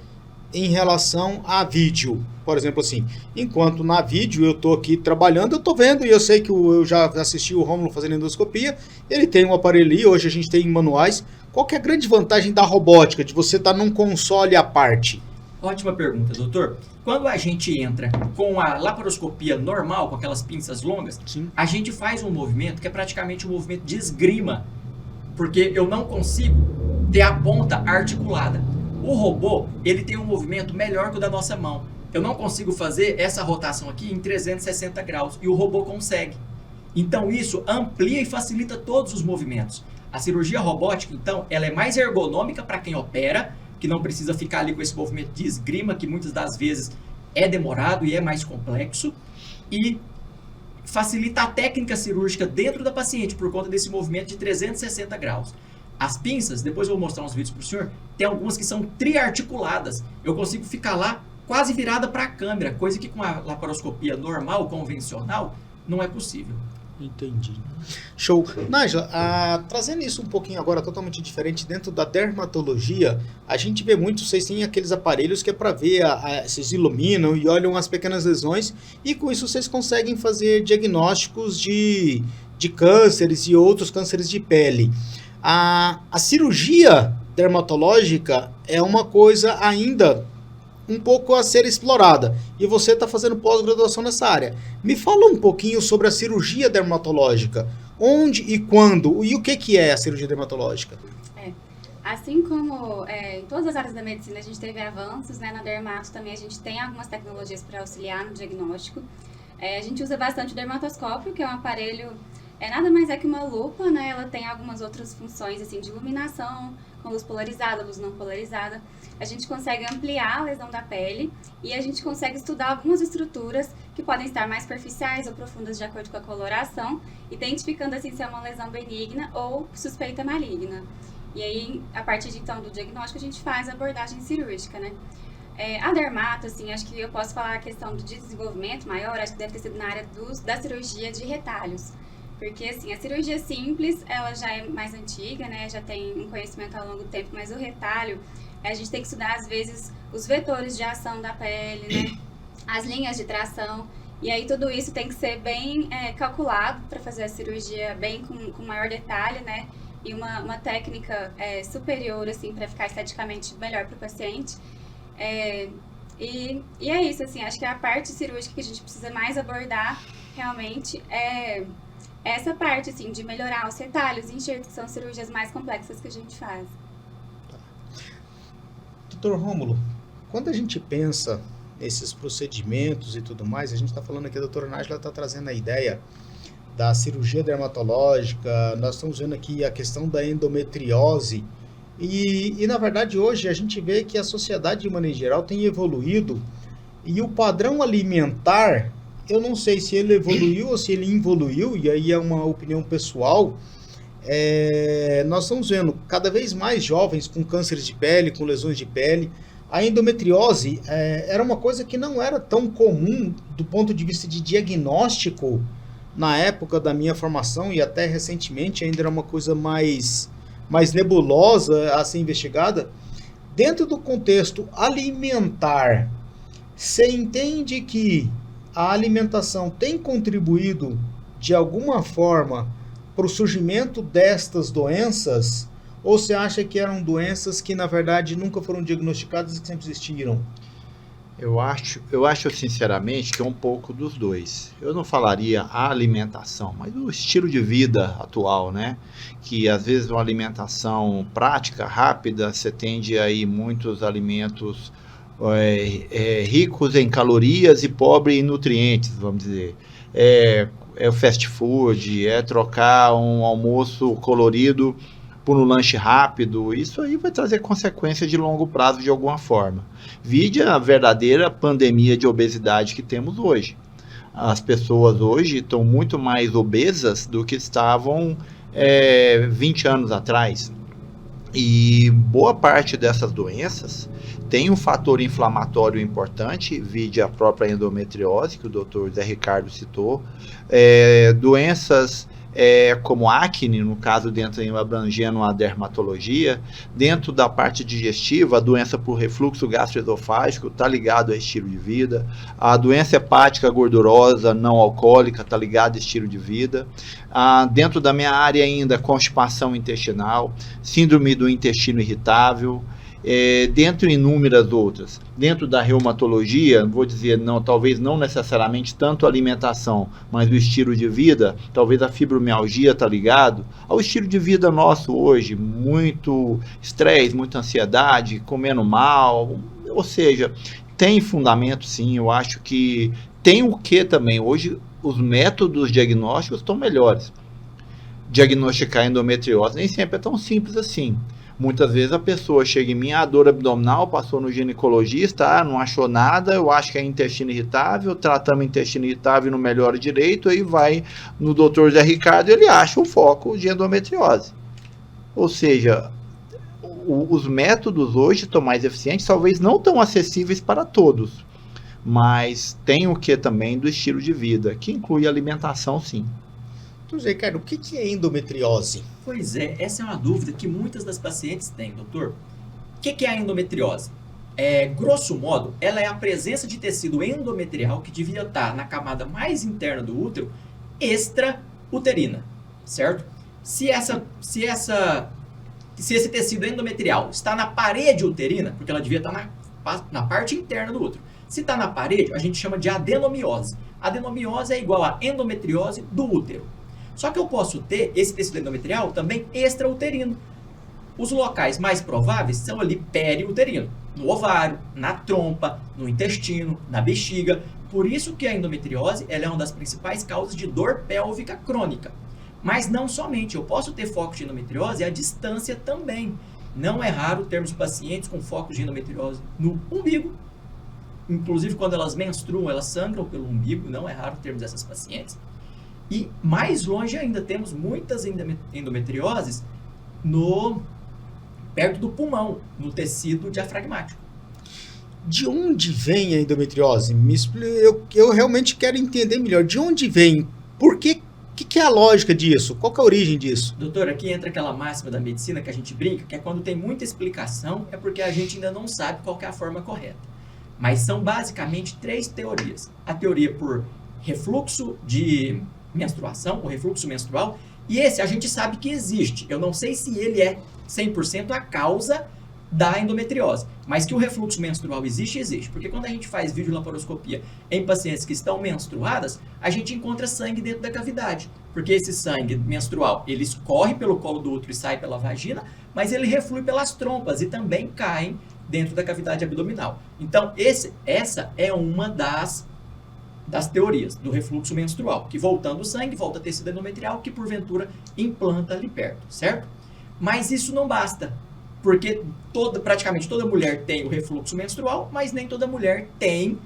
em relação a vídeo? Por exemplo, assim, enquanto na vídeo eu estou aqui trabalhando, eu estou vendo, e eu sei que eu já assisti o Rômulo fazendo endoscopia, ele tem um aparelho ali, hoje a gente tem manuais. Qual que é a grande vantagem da robótica, de você estar num console à parte? Ótima pergunta, doutor. Quando a gente entra com a laparoscopia normal, com aquelas pinças longas, sim, a gente faz um movimento que é praticamente um movimento de esgrima, porque eu não consigo ter a ponta articulada. O robô, ele tem um movimento melhor que o da nossa mão. Eu não consigo fazer essa rotação aqui em 360 graus, e o robô consegue. Então isso amplia e facilita todos os movimentos. A cirurgia robótica, então, ela é mais ergonômica para quem opera, que não precisa ficar ali com esse movimento de esgrima, que muitas das vezes é demorado e é mais complexo, e facilita a técnica cirúrgica dentro da paciente por conta desse movimento de 360 graus. As pinças, depois eu vou mostrar uns vídeos para o senhor, tem algumas que são triarticuladas. Eu consigo ficar lá quase virada para a câmera, coisa que com a laparoscopia normal, convencional, não é possível. Entendi. Show. Nájila, trazendo isso um pouquinho agora totalmente diferente, dentro da dermatologia, a gente vê muito, vocês têm aqueles aparelhos que é para ver, vocês iluminam e olham as pequenas lesões, e com isso vocês conseguem fazer diagnósticos de cânceres e outros cânceres de pele. A cirurgia dermatológica é uma coisa ainda um pouco a ser explorada, e você está fazendo pós-graduação nessa área. Me fala um pouquinho sobre a cirurgia dermatológica. Onde e quando, e o que é a cirurgia dermatológica? Assim como em todas as áreas da medicina a gente teve avanços, né, na dermato também a gente tem algumas tecnologias para auxiliar no diagnóstico. A gente usa bastante o dermatoscópio, que é um aparelho, nada mais é que uma lupa, né? Ela tem algumas outras funções assim, de iluminação, com luz polarizada, luz não polarizada. A gente consegue ampliar a lesão da pele e a gente consegue estudar algumas estruturas que podem estar mais superficiais ou profundas de acordo com a coloração, identificando assim se é uma lesão benigna ou suspeita maligna. E aí, a partir de, então do diagnóstico, a gente faz a abordagem cirúrgica, né? A dermato, assim, acho que eu posso falar a questão do desenvolvimento maior, acho que deve ter sido na área da cirurgia de retalhos. Porque, assim, a cirurgia simples, ela já é mais antiga, né? Já tem um conhecimento ao longo do tempo, mas o retalho, a gente tem que estudar, às vezes, os vetores de ação da pele, né? As linhas de tração. E aí, tudo isso tem que ser bem calculado para fazer a cirurgia bem com maior detalhe, né? E uma técnica superior, assim, para ficar esteticamente melhor para o paciente. E é isso, assim, acho que a parte cirúrgica que a gente precisa mais abordar, realmente, essa parte, assim, de melhorar os retalhos e enxertos, que são cirurgias mais complexas que a gente faz. Doutor Rômulo, quando a gente pensa nesses procedimentos e tudo mais, a gente está falando aqui, a doutora Nájila está trazendo a ideia da cirurgia dermatológica, nós estamos vendo aqui a questão da endometriose, e na verdade hoje a gente vê que a sociedade de maneira geral tem evoluído, e o padrão alimentar, eu não sei se ele evoluiu ou se ele involuiu, e aí é uma opinião pessoal. Nós estamos vendo cada vez mais jovens com cânceres de pele, com lesões de pele. A endometriose era uma coisa que não era tão comum do ponto de vista de diagnóstico na época da minha formação, e até recentemente ainda era uma coisa mais nebulosa a ser investigada. Dentro do contexto alimentar, você entende que a alimentação tem contribuído de alguma forma para o surgimento destas doenças, ou você acha que eram doenças que na verdade nunca foram diagnosticadas e que sempre existiram? Eu acho sinceramente que é um pouco dos dois. Eu não falaria a alimentação, mas o estilo de vida atual, né? Que às vezes uma alimentação prática, rápida, você tende a ir muitos alimentos ricos em calorias e pobres em nutrientes, vamos dizer. É o fast food, é trocar um almoço colorido por um lanche rápido. Isso aí vai trazer consequências de longo prazo de alguma forma. Vide a verdadeira pandemia de obesidade que temos hoje. As pessoas hoje estão muito mais obesas do que estavam 20 anos atrás. E boa parte dessas doenças tem um fator inflamatório importante, vide a própria endometriose, que o Dr. Zé Ricardo citou, doenças como acne, no caso dentro abrangendo a dermatologia, dentro da parte digestiva, a doença por refluxo gastroesofágico está ligado a estilo de vida, a doença hepática gordurosa não alcoólica está ligada a estilo de vida, dentro da minha área ainda, constipação intestinal, síndrome do intestino irritável, dentre inúmeras outras. Dentro da reumatologia, vou dizer, talvez não necessariamente tanto a alimentação, mas o estilo de vida, talvez a fibromialgia está ligado ao estilo de vida nosso hoje, muito estresse, muita ansiedade, comendo mal, ou seja, tem fundamento sim, eu acho que tem o que também, hoje os métodos diagnósticos estão melhores. Diagnosticar endometriose nem sempre é tão simples assim. Muitas vezes a pessoa chega em mim, dor abdominal, passou no ginecologista, não achou nada, eu acho que é intestino irritável, tratamos intestino irritável e não melhora direito, aí vai no Dr. Zé Ricardo e ele acha o foco de endometriose. Ou seja, os métodos hoje estão mais eficientes, talvez não tão acessíveis para todos, mas tem o que também do estilo de vida, que inclui alimentação, sim. Então, Zé Ricardo, o que é endometriose? Pois é, essa é uma dúvida que muitas das pacientes têm, doutor. O que é a endometriose? Grosso modo, ela é a presença de tecido endometrial que devia estar na camada mais interna do útero, extra-uterina, certo? Se esse tecido endometrial está na parede uterina, porque ela devia estar na parte interna do útero. Se está na parede, a gente chama de adenomiose. Adenomiose é igual a endometriose do útero. Só que eu posso ter esse tecido endometrial também extrauterino. Os locais mais prováveis são ali periuterino, no ovário, na trompa, no intestino, na bexiga. Por isso que a endometriose ela é uma das principais causas de dor pélvica crônica. Mas não somente, eu posso ter focos de endometriose à distância também. Não é raro termos pacientes com focos de endometriose no umbigo. Inclusive, quando elas menstruam, elas sangram pelo umbigo. Não é raro termos essas pacientes. E mais longe ainda, temos muitas endometrioses perto do pulmão, no tecido diafragmático. De onde vem a endometriose? Eu realmente quero entender melhor. De onde vem? Por que? O que é a lógica disso? Qual que é a origem disso? Doutor, aqui entra aquela máxima da medicina que a gente brinca, que é quando tem muita explicação, é porque a gente ainda não sabe qual que é a forma correta. Mas são basicamente 3 teorias. A teoria por refluxo de menstruação, o refluxo menstrual, e esse a gente sabe que existe. Eu não sei se ele é 100% a causa da endometriose, mas que o refluxo menstrual existe, porque quando a gente faz videolaparoscopia em pacientes que estão menstruadas, a gente encontra sangue dentro da cavidade, porque esse sangue menstrual, ele escorre pelo colo do útero e sai pela vagina, mas ele reflui pelas trompas e também cai dentro da cavidade abdominal. Então, essa é uma das teorias do refluxo menstrual, que voltando o sangue, volta tecido endometrial, que porventura implanta ali perto, certo? Mas isso não basta, porque praticamente toda mulher tem o refluxo menstrual, mas nem toda mulher tem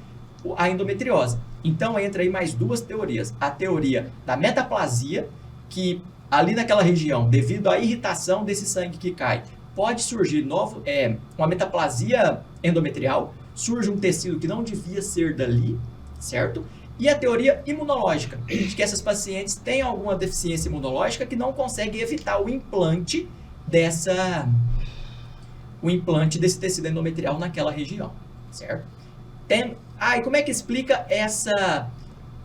a endometriose. Então entra aí mais 2 teorias. A teoria da metaplasia, que ali naquela região, devido à irritação desse sangue que cai, pode surgir uma metaplasia endometrial, surge um tecido que não devia ser dali, certo? E a teoria imunológica, de que essas pacientes têm alguma deficiência imunológica que não consegue evitar o implante desse tecido endometrial naquela região, certo? E como é que explica essa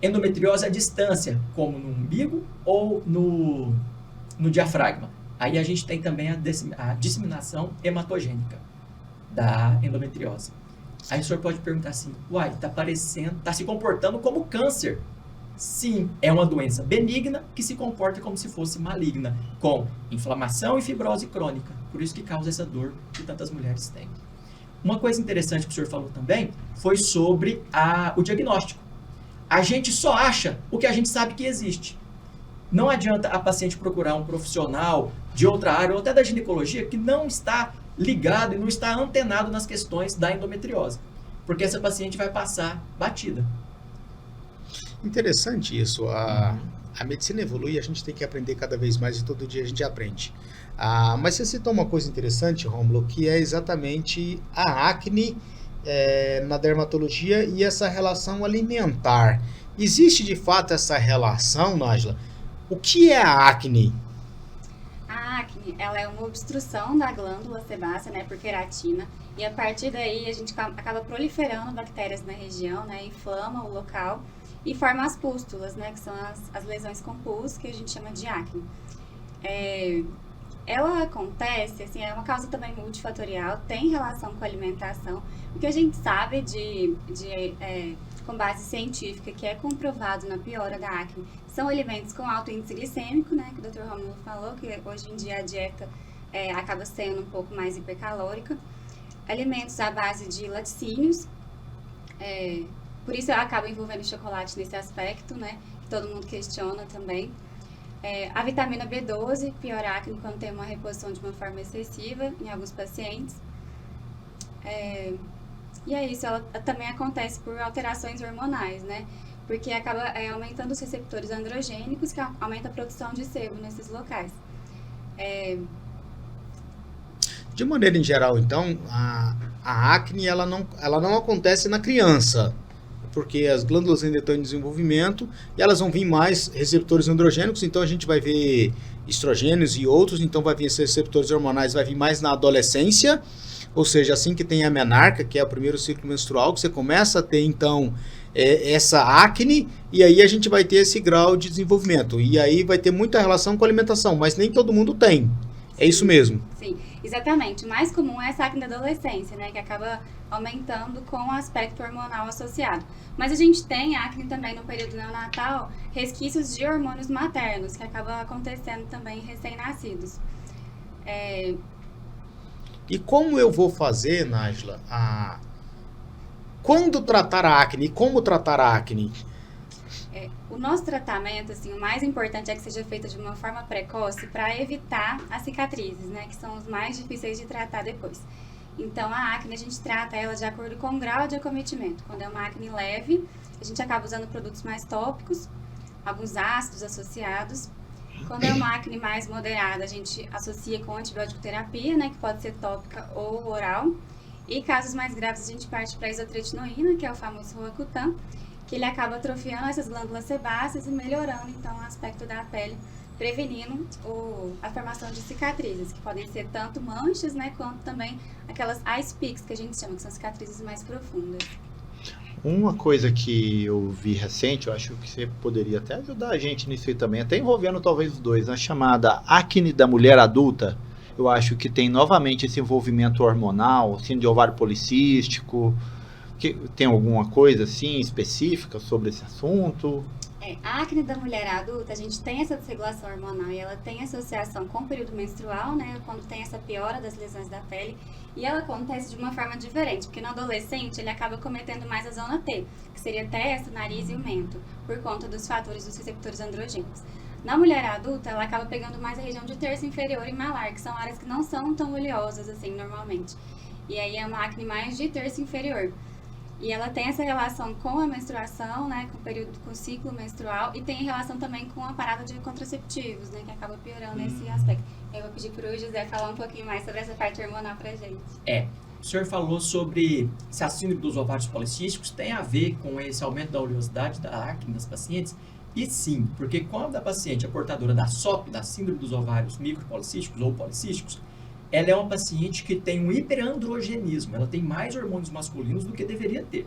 endometriose à distância, como no umbigo ou no diafragma? Aí a gente tem também a disseminação hematogênica da endometriose. Aí o senhor pode perguntar assim, tá se comportando como câncer. Sim, é uma doença benigna que se comporta como se fosse maligna, com inflamação e fibrose crônica. Por isso que causa essa dor que tantas mulheres têm. Uma coisa interessante que o senhor falou também foi sobre o diagnóstico. A gente só acha o que a gente sabe que existe. Não adianta a paciente procurar um profissional de outra área, ou até da ginecologia, que não está ligado e não está antenado nas questões da endometriose. Porque essa paciente vai passar batida. Interessante isso. A medicina evolui e a gente tem que aprender cada vez mais e todo dia a gente aprende. Mas você citou uma coisa interessante, Rômulo, que é exatamente a acne na dermatologia e essa relação alimentar. Existe de fato essa relação, Nájila? O que é a acne? A acne, ela é uma obstrução da glândula sebácea, né, por queratina, e a partir daí a gente acaba proliferando bactérias na região, né, inflama o local e forma as pústulas, né, que são as lesões com pus, que a gente chama de acne. Ela acontece, assim, é uma causa também multifatorial, tem relação com a alimentação. O que a gente sabe com base científica, que é comprovado na piora da acne, são alimentos com alto índice glicêmico, né, que o Dr. Rômulo falou, que hoje em dia a dieta acaba sendo um pouco mais hipercalórica. Alimentos à base de laticínios, por isso eu acabo envolvendo o chocolate nesse aspecto, né, que todo mundo questiona também. A vitamina B12 piora a acne quando tem uma reposição de uma forma excessiva em alguns pacientes. E é isso, ela também acontece por alterações hormonais, né? Porque acaba aumentando os receptores androgênicos, que aumenta a produção de sebo nesses locais. De maneira em geral, então, a acne ela não acontece na criança, porque as glândulas ainda estão em desenvolvimento e elas vão vir mais receptores androgênicos, então a gente vai ver estrogênios e outros, então vai vir esses receptores hormonais, vai vir mais na adolescência, ou seja, assim que tem a menarca, que é o primeiro ciclo menstrual, que você começa a ter, então, essa acne, e aí a gente vai ter esse grau de desenvolvimento, e aí vai ter muita relação com a alimentação, mas nem todo mundo tem. É isso mesmo. Sim, exatamente. O mais comum é essa acne da adolescência, né? Que acaba aumentando com o aspecto hormonal associado. Mas a gente tem acne também no período neonatal, resquícios de hormônios maternos, que acaba acontecendo também em recém-nascidos. E como eu vou fazer, Nájila, quando tratar a acne? Como tratar a acne? O nosso tratamento, assim, o mais importante é que seja feito de uma forma precoce para evitar as cicatrizes, né? Que são os mais difíceis de tratar depois. Então, a acne, a gente trata ela de acordo com o grau de acometimento. Quando é uma acne leve, a gente acaba usando produtos mais tópicos, alguns ácidos associados. Quando é uma acne mais moderada, a gente associa com antibiótico terapia, né? Que pode ser tópica ou oral. E casos mais graves, a gente parte para a isotretinoína, que é o famoso Roacutan, que ele acaba atrofiando essas glândulas sebáceas e melhorando, então, o aspecto da pele, prevenindo a formação de cicatrizes, que podem ser tanto manchas, né, quanto também aquelas ice picks, que a gente chama, que são cicatrizes mais profundas. Uma coisa que eu vi recente, eu acho que você poderia até ajudar a gente nisso aí também, até envolvendo talvez os dois, a chamada acne da mulher adulta. Eu acho que tem novamente esse envolvimento hormonal, síndrome de ovário policístico. Tem alguma coisa assim específica sobre esse assunto? A acne da mulher adulta, a gente tem essa desregulação hormonal e ela tem associação com o período menstrual, né? Quando tem essa piora das lesões da pele. E ela acontece de uma forma diferente, porque no adolescente ele acaba cometendo mais a zona T, que seria testa, nariz e o mento, por conta dos fatores dos receptores androgênicos. Na mulher adulta, ela acaba pegando mais a região de terço inferior e malar, que são áreas que não são tão oleosas assim normalmente. E aí é uma acne mais de terço inferior. E ela tem essa relação com a menstruação, né, com o ciclo menstrual, e tem relação também com a parada de contraceptivos, né, que acaba piorando esse aspecto. Eu vou pedir para o José falar um pouquinho mais sobre essa parte hormonal pra gente. O senhor falou sobre se a síndrome dos ovários policísticos tem a ver com esse aumento da oleosidade da acne das pacientes, e sim, porque quando a paciente é portadora da SOP, da síndrome dos ovários micropolicísticos ou policísticos, ela é uma paciente que tem um hiperandrogenismo, ela tem mais hormônios masculinos do que deveria ter.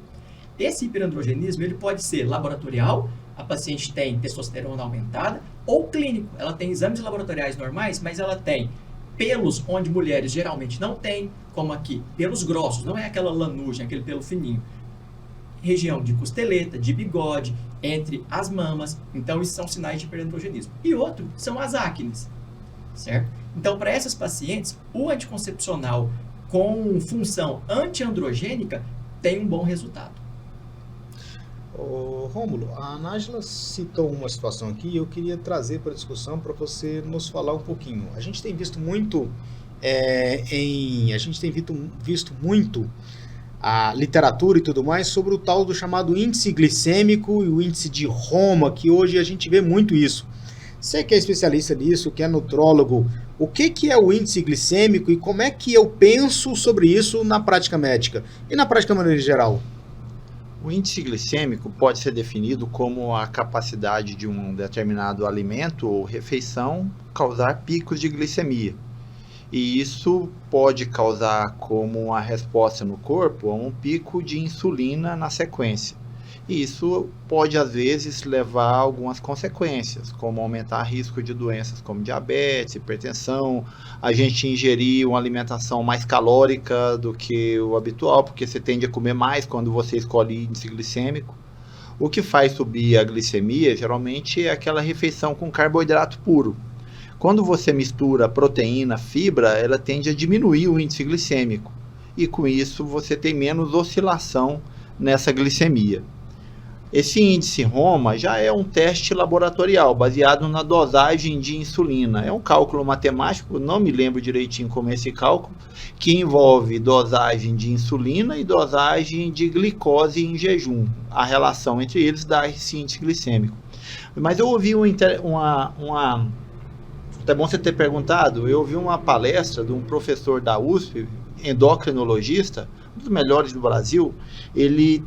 Esse hiperandrogenismo ele pode ser laboratorial, a paciente tem testosterona aumentada, ou clínico, ela tem exames laboratoriais normais, mas ela tem pelos onde mulheres geralmente não têm, como aqui, pelos grossos, não é aquela lanugem, aquele pelo fininho. Região de costeleta, de bigode, entre as mamas, então isso são sinais de hiperandrogenismo. E outro são as acnes, certo? Então, para essas pacientes, o anticoncepcional com função antiandrogênica tem um bom resultado. Rômulo, a Nájila citou uma situação aqui e eu queria trazer para a discussão para você nos falar um pouquinho. A gente tem visto muito visto muito a literatura e tudo mais sobre o tal do chamado índice glicêmico e o índice de Roma, que hoje a gente vê muito isso. Você que é especialista nisso, que é nutrólogo, o que é o índice glicêmico e como é que eu penso sobre isso na prática médica e na prática de maneira geral? O índice glicêmico pode ser definido como a capacidade de um determinado alimento ou refeição causar picos de glicemia. E isso pode causar como uma resposta no corpo a um pico de insulina na sequência. E isso pode, às vezes, levar a algumas consequências, como aumentar o risco de doenças como diabetes, hipertensão, a gente ingerir uma alimentação mais calórica do que o habitual, porque você tende a comer mais quando você escolhe índice glicêmico. O que faz subir a glicemia, geralmente, é aquela refeição com carboidrato puro. Quando você mistura proteína, fibra, ela tende a diminuir o índice glicêmico. E com isso, você tem menos oscilação nessa glicemia. Esse índice Roma já é um teste laboratorial, baseado na dosagem de insulina. É um cálculo matemático, não me lembro direitinho como é esse cálculo, que envolve dosagem de insulina e dosagem de glicose em jejum. A relação entre eles dá esse índice glicêmico. Mas eu ouvi um Até bom você ter perguntado. Eu vi uma palestra de um professor da USP, endocrinologista, um dos melhores do Brasil. Ele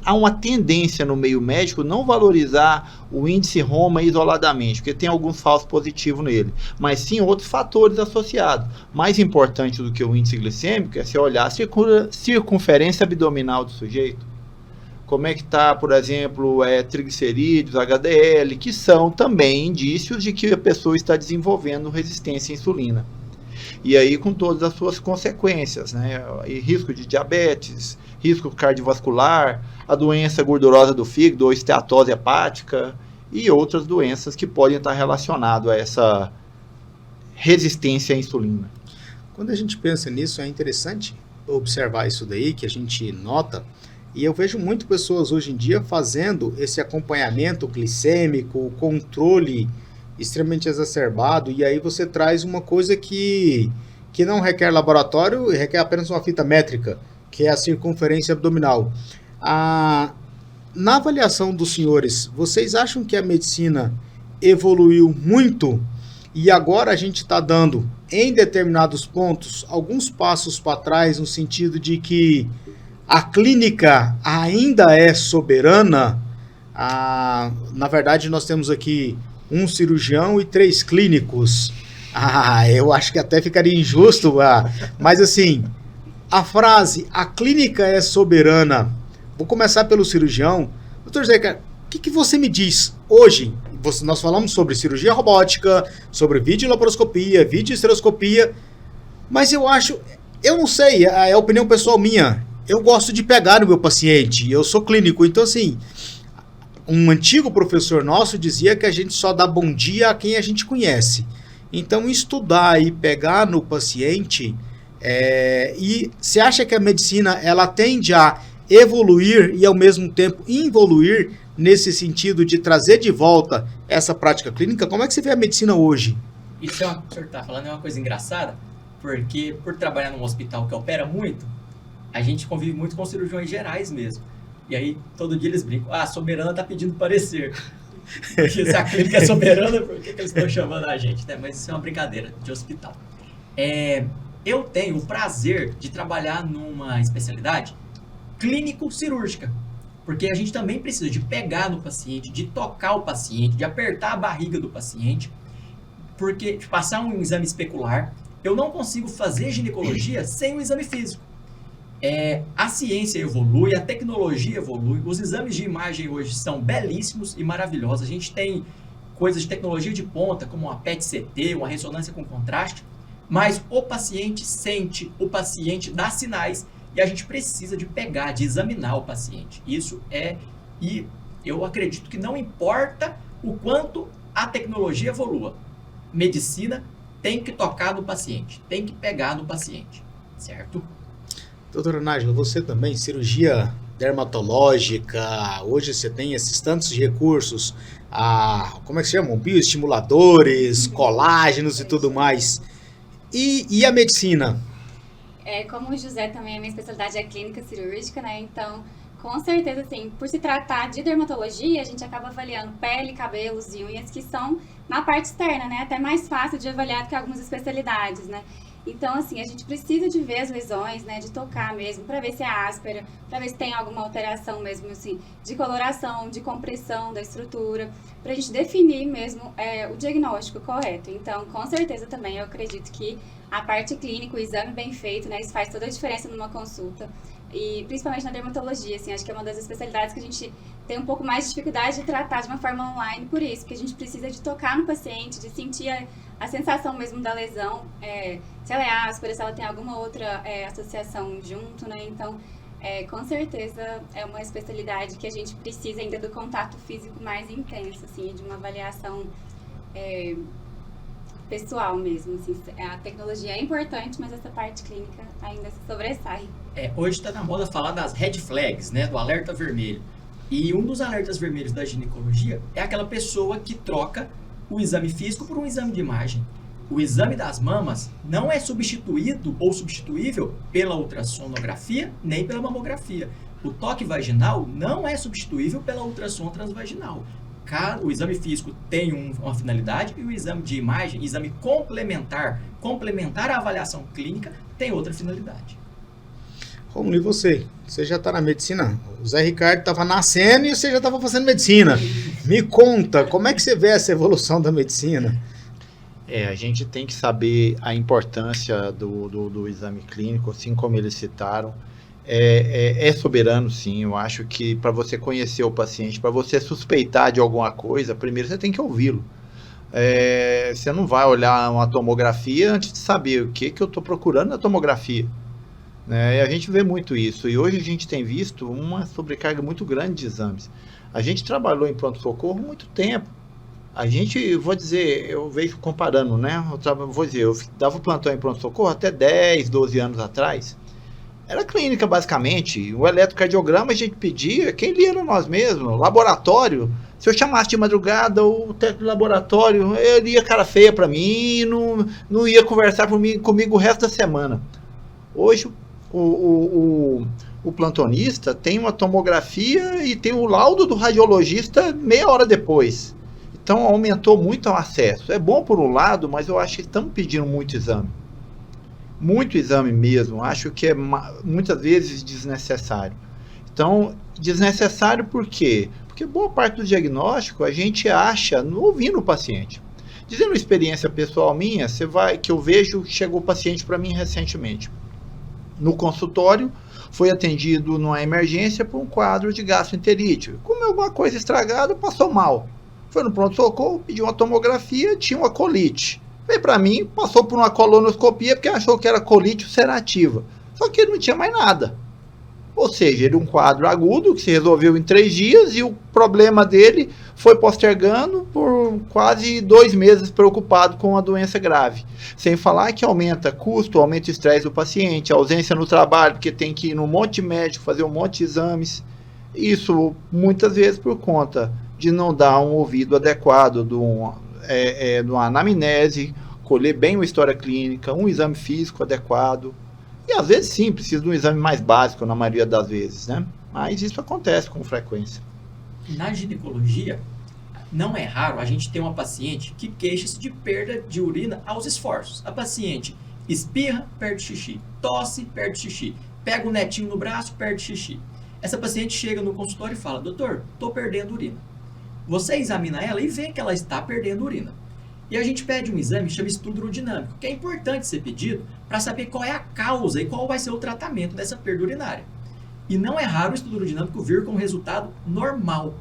há uma tendência no meio médico não valorizar o índice Roma isoladamente, porque tem alguns falsos positivos nele, mas sim outros fatores associados. Mais importante do que o índice glicêmico é você olhar a circunferência abdominal do sujeito. Como é que está, por exemplo, triglicerídeos, HDL, que são também indícios de que a pessoa está desenvolvendo resistência à insulina. E aí com todas as suas consequências, né? E risco de diabetes, risco cardiovascular, a doença gordurosa do fígado ou esteatose hepática e outras doenças que podem estar relacionadas a essa resistência à insulina. Quando a gente pensa nisso, é interessante observar isso daí, que a gente nota. E eu vejo muito pessoas hoje em dia fazendo esse acompanhamento glicêmico, controle extremamente exacerbado, e aí você traz uma coisa que não requer laboratório e requer apenas uma fita métrica, que é a circunferência abdominal. Na avaliação dos senhores, vocês acham que a medicina evoluiu muito e agora a gente está dando, em determinados pontos, alguns passos para trás, no sentido de que a clínica ainda é soberana? Na verdade, nós temos aqui um cirurgião e 3 clínicos. Eu acho que até ficaria injusto, mas assim, a frase, a clínica é soberana. Vou começar pelo cirurgião. Doutor Zeca, o que você me diz hoje? Nós falamos sobre cirurgia robótica, sobre videolaparoscopia, videoestereoscopia, mas eu não sei, é a opinião pessoal minha. Eu gosto de pegar no meu paciente, eu sou clínico, então assim, um antigo professor nosso dizia que a gente só dá bom dia a quem a gente conhece. Então estudar e pegar no paciente, e você acha que a medicina ela tende a evoluir e ao mesmo tempo involuir nesse sentido de trazer de volta essa prática clínica? Como é que você vê a medicina hoje? Isso o senhor está falando é uma coisa engraçada, porque por trabalhar num hospital que opera muito, a gente convive muito com cirurgiões gerais mesmo. E aí, todo dia eles brincam, a soberana está pedindo parecer. Porque se a clínica é soberana, por que eles estão chamando a gente? Né? Mas isso é uma brincadeira de hospital. Eu tenho o prazer de trabalhar numa especialidade clínico-cirúrgica. Porque a gente também precisa de pegar no paciente, de tocar o paciente, de apertar a barriga do paciente. Porque, de passar um exame especular, eu não consigo fazer ginecologia sem o exame físico. A ciência evolui, a tecnologia evolui, os exames de imagem hoje são belíssimos e maravilhosos. A gente tem coisas de tecnologia de ponta, como uma PET-CT, uma ressonância com contraste, mas o paciente sente, o paciente dá sinais e a gente precisa de pegar, de examinar o paciente. E eu acredito que não importa o quanto a tecnologia evolua, medicina tem que tocar no paciente, tem que pegar no paciente, certo? Doutora Nájila, você também, cirurgia dermatológica, hoje você tem esses tantos recursos, como é que se chamam? Bioestimuladores, colágenos e tudo mais. E a medicina? Como o José também, a minha especialidade é clínica cirúrgica, né? Então, com certeza, assim, por se tratar de dermatologia, a gente acaba avaliando pele, cabelos e unhas, que são na parte externa, né? Até mais fácil de avaliar do que algumas especialidades, né? Então, assim, a gente precisa de ver as lesões, né, de tocar mesmo, para ver se é áspera, para ver se tem alguma alteração mesmo, assim, de coloração, de compressão da estrutura, para a gente definir mesmo o diagnóstico correto. Então, com certeza também eu acredito que a parte clínica, o exame bem feito, né, isso faz toda a diferença numa consulta. E principalmente na dermatologia, assim, acho que é uma das especialidades que a gente tem um pouco mais de dificuldade de tratar de uma forma online, por isso, que a gente precisa de tocar no paciente, de sentir a sensação mesmo da lesão, se ela é áspera, se ela tem alguma outra associação junto, né? Então, com certeza é uma especialidade que a gente precisa ainda do contato físico mais intenso, assim, de uma avaliação pessoal mesmo, assim. A tecnologia é importante, mas essa parte clínica ainda se sobressai. Hoje está na moda falar das red flags, né, do alerta vermelho. E um dos alertas vermelhos da ginecologia é aquela pessoa que troca o exame físico por um exame de imagem. O exame das mamas não é substituído ou substituível pela ultrassonografia nem pela mamografia. O toque vaginal não é substituível pela ultrassom transvaginal. o exame físico tem uma finalidade e o exame de imagem, exame complementar à avaliação clínica, tem outra finalidade. Romulo, e você? Você já está na medicina? O Zé Ricardo estava nascendo e você já estava fazendo medicina. Me conta, como é que você vê essa evolução da medicina? A gente tem que saber a importância do exame clínico, assim como eles citaram. É soberano, sim. Eu acho que para você conhecer o paciente, para você suspeitar de alguma coisa, primeiro você tem que ouvi-lo. Você não vai olhar uma tomografia antes de saber o que eu estou procurando na tomografia. E a gente vê muito isso. E hoje a gente tem visto uma sobrecarga muito grande de exames. A gente trabalhou em pronto-socorro muito tempo. Eu vejo comparando, né? Eu dava plantão em pronto-socorro até 10, 12 anos atrás. Era clínica, basicamente. O eletrocardiograma a gente pedia, quem lia era nós mesmos. Laboratório, se eu chamasse de madrugada o técnico do laboratório, ele ia cara feia para mim e não ia conversar comigo o resto da semana. Hoje, o plantonista tem uma tomografia e tem o laudo do radiologista meia hora depois. Então aumentou muito o acesso. É bom por um lado, mas eu acho que estamos pedindo muito exame. Muito exame mesmo. Acho que é muitas vezes desnecessário. Então, desnecessário por quê? Porque boa parte do diagnóstico a gente acha ouvindo o paciente. Dizendo experiência pessoal minha, que eu vejo, chegou o paciente para mim recentemente. No consultório, foi atendido numa emergência por um quadro de gastroenterite. Comeu alguma coisa estragada, passou mal. Foi no pronto-socorro, pediu uma tomografia, tinha uma colite. Veio para mim, passou por uma colonoscopia porque achou que era colite ulcerativa. Só que ele não tinha mais nada. Ou seja, ele um quadro agudo que se resolveu em 3 dias e o problema dele foi postergando por quase 2 meses preocupado com a doença grave. Sem falar que aumenta custo, aumenta o estresse do paciente, ausência no trabalho, porque tem que ir num monte de médico, fazer um monte de exames. Isso muitas vezes por conta de não dar um ouvido adequado de uma anamnese, colher bem uma história clínica, um exame físico adequado. E às vezes sim, precisa de um exame mais básico na maioria das vezes, né? Mas isso acontece com frequência. Na ginecologia, não é raro a gente ter uma paciente que queixa-se de perda de urina aos esforços. A paciente espirra, perde xixi, tosse, perde xixi, pega o netinho no braço, perde xixi. Essa paciente chega no consultório e fala: doutor, estou perdendo urina. Você examina ela e vê que ela está perdendo urina. E a gente pede um exame que chama estudo urodinâmico, que é importante ser pedido para saber qual é a causa e qual vai ser o tratamento dessa perda urinária. E não é raro o estudo urodinâmico vir com um resultado normal.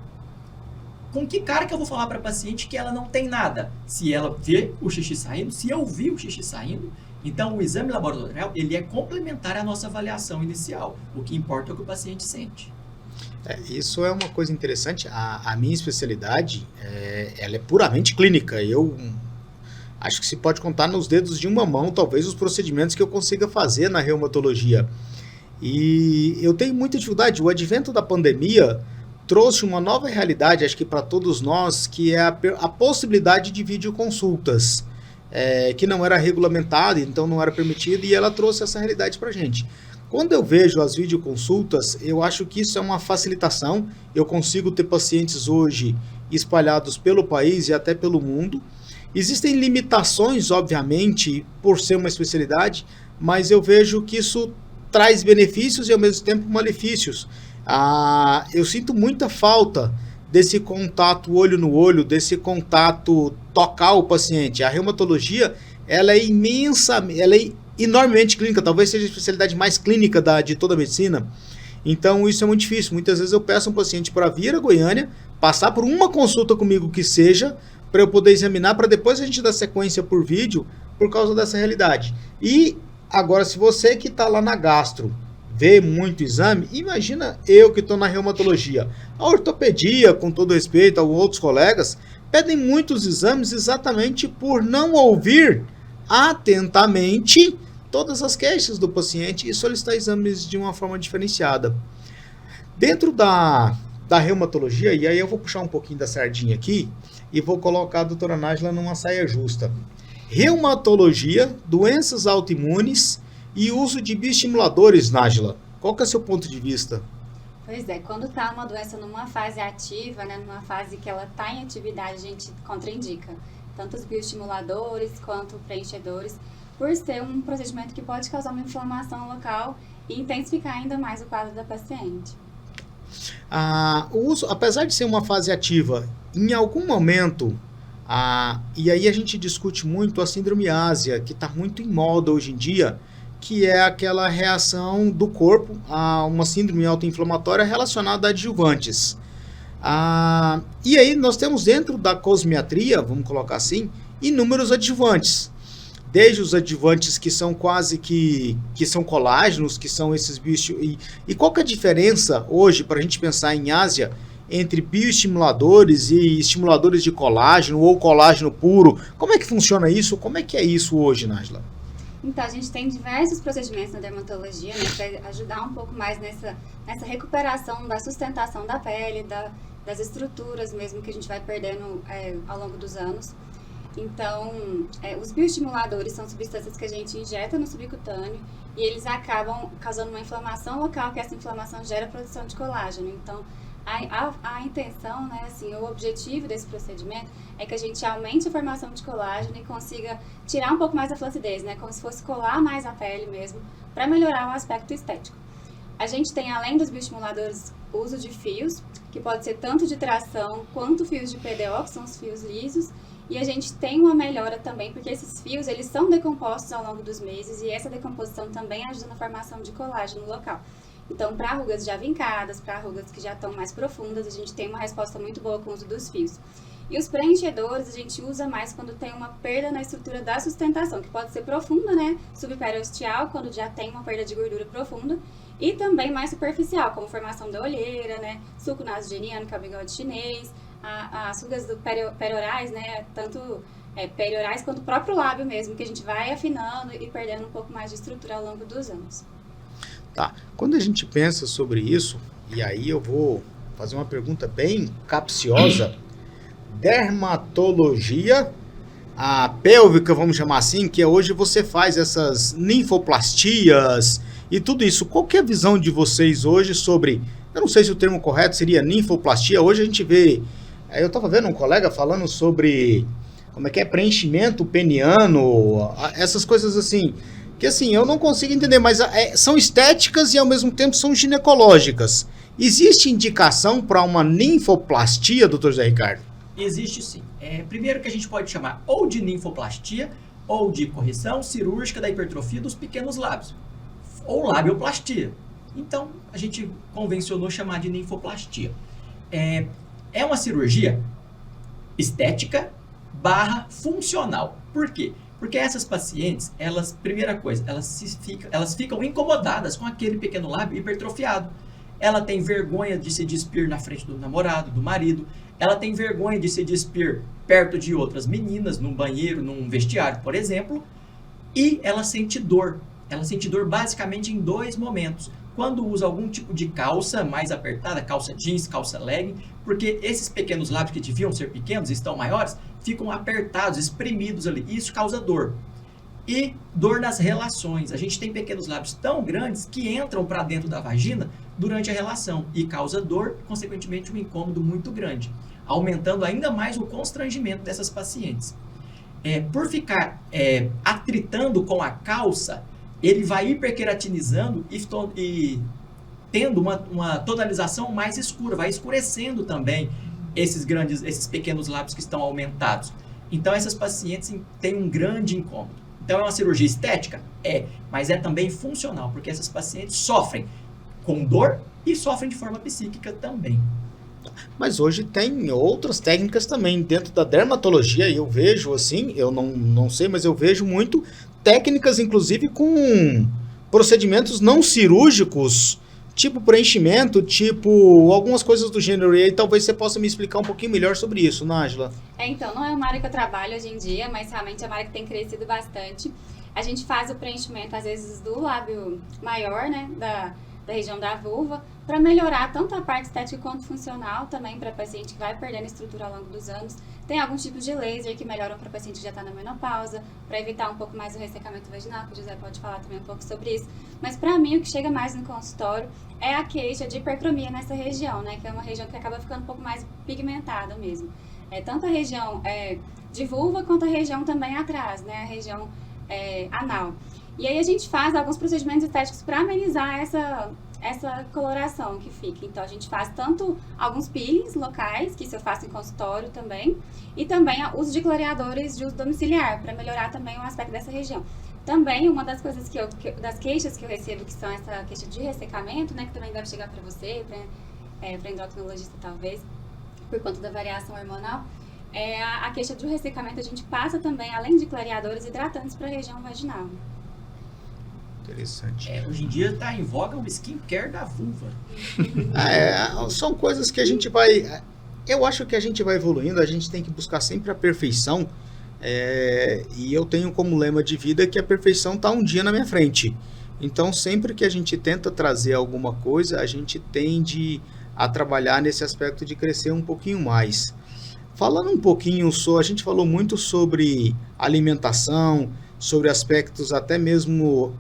Com que cara que eu vou falar para a paciente que ela não tem nada? Se ela vê o xixi saindo, se eu vi o xixi saindo, então o exame laboratorial ele é complementar à nossa avaliação inicial. O que importa é o que o paciente sente. Isso é uma coisa interessante. A minha especialidade, ela é puramente clínica. Eu acho que se pode contar nos dedos de uma mão, talvez, os procedimentos que eu consiga fazer na reumatologia. E eu tenho muita dificuldade. O advento da pandemia trouxe uma nova realidade, acho que para todos nós, que é a possibilidade de videoconsultas, que não era regulamentada, então não era permitida, e ela trouxe essa realidade para a gente. Quando eu vejo as videoconsultas, eu acho que isso é uma facilitação. Eu consigo ter pacientes hoje espalhados pelo país e até pelo mundo. Existem limitações, obviamente, por ser uma especialidade, mas eu vejo que isso traz benefícios e, ao mesmo tempo, malefícios. Eu sinto muita falta desse contato olho no olho, desse contato tocar o paciente. A reumatologia, ela é imensa, ela é enormemente clínica, talvez seja a especialidade mais clínica de toda a medicina. Então isso é muito difícil. Muitas vezes eu peço um paciente para vir a Goiânia, passar por uma consulta comigo que seja, para eu poder examinar, para depois a gente dar sequência por vídeo, por causa dessa realidade. E agora, se você que está lá na gastro vê muito exame, imagina eu que estou na reumatologia. A ortopedia, com todo respeito a outros colegas, pedem muitos exames exatamente por não ouvir atentamente todas as queixas do paciente e solicitar exames de uma forma diferenciada. Dentro da reumatologia, e aí eu vou puxar um pouquinho da sardinha aqui e vou colocar a doutora Nájila numa saia justa. Reumatologia, doenças autoimunes e uso de bioestimuladores, Nájila. Qual que é o seu ponto de vista? Pois é, quando está uma doença numa fase ativa, né, numa fase que ela está em atividade, a gente contraindica tanto os bioestimuladores quanto preenchedores, por ser um procedimento que pode causar uma inflamação local e intensificar ainda mais o quadro da paciente. O uso, apesar de ser uma fase ativa, em algum momento, e aí a gente discute muito a síndrome ásia, que está muito em moda hoje em dia, que é aquela reação do corpo a uma síndrome autoinflamatória relacionada a adjuvantes. E aí nós temos dentro da cosmiatria, vamos colocar assim, inúmeros adjuvantes. Desde os adjuvantes que são quase que são colágenos, que são esses e qual que é a diferença hoje, para a gente pensar em ásia, entre bioestimuladores e estimuladores de colágeno ou colágeno puro? Como é que funciona isso? Como é que é isso hoje, Nájila? Então, a gente tem diversos procedimentos na dermatologia, né, para ajudar um pouco mais nessa recuperação da sustentação da pele, das estruturas mesmo que a gente vai perdendo ao longo dos anos. Então, os bioestimuladores são substâncias que a gente injeta no subcutâneo e eles acabam causando uma inflamação local, que essa inflamação gera produção de colágeno. Então, a intenção, né, assim, o objetivo desse procedimento é que a gente aumente a formação de colágeno e consiga tirar um pouco mais a flacidez, né, como se fosse colar mais a pele mesmo, para melhorar o aspecto estético. A gente tem, além dos bioestimuladores, o uso de fios, que pode ser tanto de tração quanto fios de PDO, que são os fios lisos, e a gente tem uma melhora também, porque esses fios, eles são decompostos ao longo dos meses, e essa decomposição também ajuda na formação de colágeno local. Então, para rugas já vincadas, para rugas que já estão mais profundas, a gente tem uma resposta muito boa com o uso dos fios. E os preenchedores a gente usa mais quando tem uma perda na estrutura da sustentação, que pode ser profunda, né? Subperiosteal, quando já tem uma perda de gordura profunda, e também mais superficial, como formação da olheira, né? Sulco nasogeniano, que é o bigode chinês, as rugas periorais, né? Tanto periorais quanto o próprio lábio mesmo, que a gente vai afinando e perdendo um pouco mais de estrutura ao longo dos anos. Tá. Quando a gente pensa sobre isso, e aí eu vou fazer uma pergunta bem capciosa, dermatologia pélvica, vamos chamar assim, que hoje você faz essas ninfoplastias e tudo isso. Qual que é a visão de vocês hoje sobre, eu não sei se o termo correto seria ninfoplastia, hoje a gente vê, eu estava vendo um colega falando sobre, como é que é, preenchimento peniano, essas coisas assim, que assim, eu não consigo entender, mas são estéticas e ao mesmo tempo são ginecológicas. Existe indicação para uma ninfoplastia, Dr. José Ricardo? Existe sim. Primeiro que a gente pode chamar ou de ninfoplastia ou de correção cirúrgica da hipertrofia dos pequenos lábios, ou labioplastia. Então, a gente convencionou chamar de ninfoplastia. É uma cirurgia estética / funcional. Por quê? Porque essas pacientes, primeira coisa, elas ficam incomodadas com aquele pequeno lábio hipertrofiado. Ela tem vergonha de se despir na frente do namorado, do marido. Ela tem vergonha de se despir perto de outras meninas, num banheiro, num vestiário, por exemplo. E ela sente dor. Ela sente dor basicamente em 2 momentos. Quando usa algum tipo de calça mais apertada, calça jeans, calça legging, porque esses pequenos lábios que deviam ser pequenos e estão maiores, ficam apertados, espremidos ali. E isso causa dor. E dor nas relações. A gente tem pequenos lábios tão grandes que entram para dentro da vagina durante a relação e causa dor, consequentemente um incômodo muito grande, aumentando ainda mais o constrangimento dessas pacientes. Por ficar atritando com a calça, ele vai hiperqueratinizando e tendo uma tonalização mais escura, vai escurecendo também esses pequenos lábios que estão aumentados. Então essas pacientes têm um grande incômodo. Então é uma cirurgia estética? Mas é também funcional, porque essas pacientes sofrem com dor e sofrem de forma psíquica também. Mas hoje tem outras técnicas também dentro da dermatologia, e eu vejo assim, eu não sei, mas eu vejo muito técnicas, inclusive com procedimentos não cirúrgicos, tipo preenchimento, tipo algumas coisas do gênero, e aí talvez você possa me explicar um pouquinho melhor sobre isso, Nájila. Então, não é uma área que eu trabalho hoje em dia, mas realmente é uma área que tem crescido bastante. A gente faz o preenchimento, às vezes, do lábio maior, né, da região da vulva, para melhorar tanto a parte estética quanto funcional, também para paciente que vai perdendo estrutura ao longo dos anos. Tem alguns tipos de laser que melhoram para paciente que já está na menopausa, para evitar um pouco mais o ressecamento vaginal, que o José pode falar também um pouco sobre isso. Mas para mim, o que chega mais no consultório é a queixa de hipercromia nessa região, né? Que é uma região que acaba ficando um pouco mais pigmentada mesmo. Tanto a região de vulva quanto a região também atrás, né? A região anal. E aí a gente faz alguns procedimentos estéticos para amenizar essa coloração que fica. Então a gente faz tanto alguns peelings locais, que isso eu faço em consultório também, e também o uso de clareadores de uso domiciliar, para melhorar também o aspecto dessa região. Também uma das coisas das queixas que eu recebo, que são essa queixa de ressecamento, né, que também deve chegar para você, para endocrinologista talvez, por conta da variação hormonal, a queixa do ressecamento a gente passa também, além de clareadores, hidratantes para a região vaginal. Interessante. Hoje em dia está em voga o skincare da vulva. São coisas que a gente vai... Eu acho que a gente vai evoluindo, a gente tem que buscar sempre a perfeição. E eu tenho como lema de vida que a perfeição está um dia na minha frente. Então, sempre que a gente tenta trazer alguma coisa, a gente tende a trabalhar nesse aspecto de crescer um pouquinho mais. Falando um pouquinho, a gente falou muito sobre alimentação, sobre aspectos até mesmo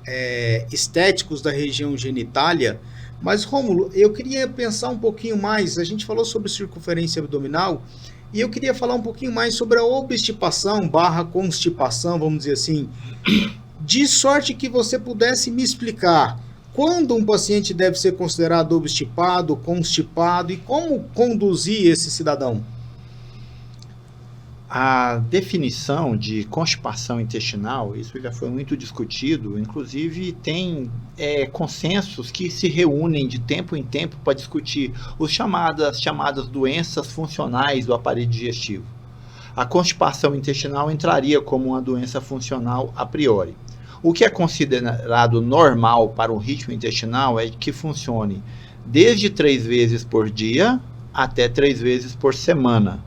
estéticos da região genitália, mas Rômulo, eu queria pensar um pouquinho mais, a gente falou sobre circunferência abdominal, e eu queria falar um pouquinho mais sobre a obstipação / constipação, vamos dizer assim, de sorte que você pudesse me explicar quando um paciente deve ser considerado obstipado, constipado, e como conduzir esse cidadão. A definição de constipação intestinal, isso já foi muito discutido, inclusive tem consensos que se reúnem de tempo em tempo para discutir as chamadas doenças funcionais do aparelho digestivo. A constipação intestinal entraria como uma doença funcional a priori. O que é considerado normal para o ritmo intestinal é que funcione desde 3 vezes por dia até 3 vezes por semana.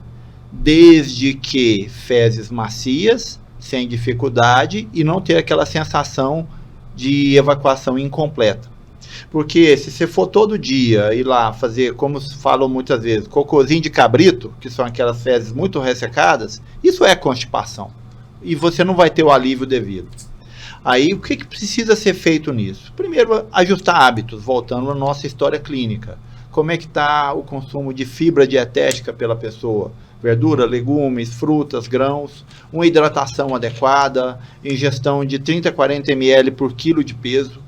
Desde que fezes macias, sem dificuldade, e não ter aquela sensação de evacuação incompleta. Porque se você for todo dia ir lá fazer, como falam muitas vezes, cocôzinho de cabrito, que são aquelas fezes muito ressecadas, isso é constipação. E você não vai ter o alívio devido. Aí, o que precisa ser feito nisso? Primeiro, ajustar hábitos, voltando à nossa história clínica. Como é que está o consumo de fibra dietética pela pessoa? Verdura, legumes, frutas, grãos, uma hidratação adequada, ingestão de 30 a 40 ml por quilo de peso.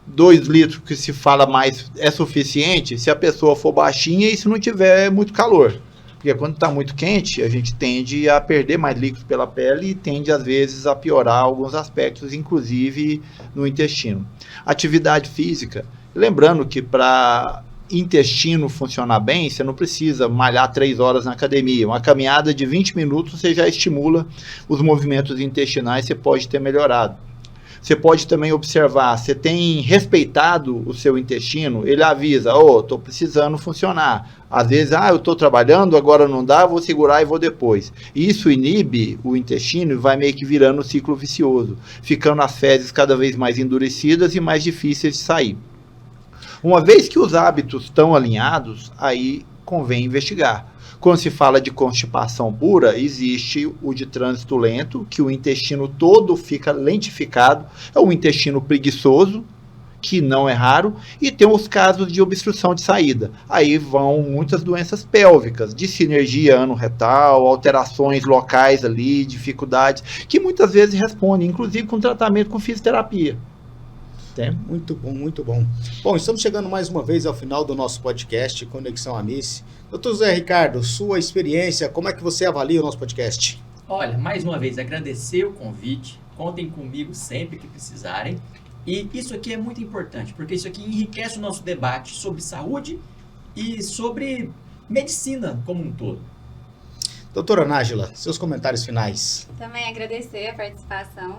2 litros que se fala mais é suficiente se a pessoa for baixinha e se não tiver muito calor. Porque quando está muito quente, a gente tende a perder mais líquidos pela pele e tende, às vezes, a piorar alguns aspectos, inclusive no intestino. Atividade física. Lembrando que para intestino funcionar bem, você não precisa malhar 3 horas na academia. Uma caminhada de 20 minutos você já estimula os movimentos intestinais, você pode ter melhorado. Você pode também observar, você tem respeitado o seu intestino, ele avisa, estou precisando funcionar. Às vezes, eu estou trabalhando, agora não dá, vou segurar e vou depois. Isso inibe o intestino e vai meio que virando um ciclo vicioso, ficando as fezes cada vez mais endurecidas e mais difíceis de sair. Uma vez que os hábitos estão alinhados, aí convém investigar. Quando se fala de constipação pura, existe o de trânsito lento, que o intestino todo fica lentificado, é o intestino preguiçoso, que não é raro, e tem os casos de obstrução de saída. Aí vão muitas doenças pélvicas, discinergia ano-retal, alterações locais ali, dificuldades, que muitas vezes respondem, inclusive com tratamento com fisioterapia. Muito bom, muito bom. Bom, estamos chegando mais uma vez ao final do nosso podcast Conexão Amice. Dr. José Ricardo, sua experiência, como é que você avalia o nosso podcast? Olha, mais uma vez, agradecer o convite, contem comigo sempre que precisarem. E isso aqui é muito importante, porque isso aqui enriquece o nosso debate sobre saúde e sobre medicina como um todo. Doutora Nájila, seus comentários finais. Também agradecer a participação.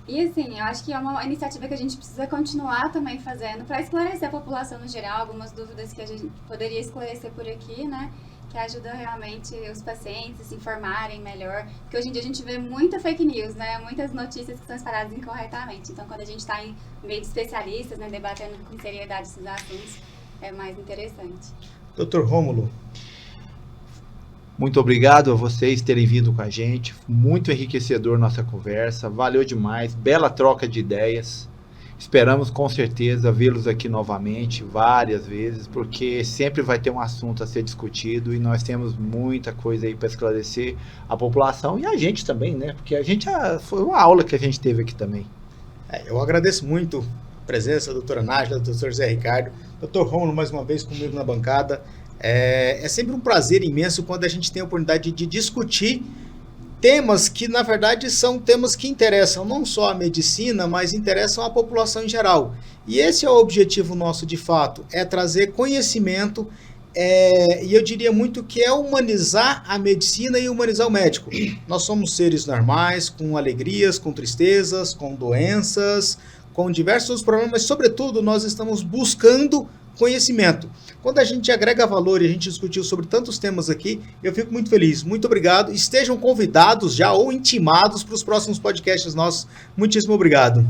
E assim, eu acho que é uma iniciativa que a gente precisa continuar também fazendo para esclarecer a população no geral, algumas dúvidas que a gente poderia esclarecer por aqui, né? Que ajuda realmente os pacientes a se informarem melhor. Porque hoje em dia a gente vê muita fake news, né? Muitas notícias que são espalhadas incorretamente. Então, quando a gente está em meio de especialistas, né, debatendo com seriedade esses assuntos, é mais interessante. Dr. Rômulo. Muito obrigado a vocês terem vindo com a gente, muito enriquecedor nossa conversa, valeu demais, bela troca de ideias. Esperamos com certeza vê-los aqui novamente, várias vezes, porque sempre vai ter um assunto a ser discutido e nós temos muita coisa aí para esclarecer a população e a gente também, né? Porque a gente foi uma aula que a gente teve aqui também. Eu agradeço muito a presença da doutora Nájila, do Dr. José Ricardo, Dr. Rômulo mais uma vez comigo na bancada. É sempre um prazer imenso quando a gente tem a oportunidade de discutir temas que, na verdade, são temas que interessam não só a medicina, mas interessam a população em geral. E esse é o objetivo nosso, de fato, é trazer conhecimento, e eu diria muito que é humanizar a medicina e humanizar o médico. Nós somos seres normais, com alegrias, com tristezas, com doenças, com diversos problemas, mas, sobretudo, nós estamos buscando conhecimento. Quando a gente agrega valor e a gente discutiu sobre tantos temas aqui, eu fico muito feliz. Muito obrigado. Estejam convidados já ou intimados para os próximos podcasts nossos. Muitíssimo obrigado.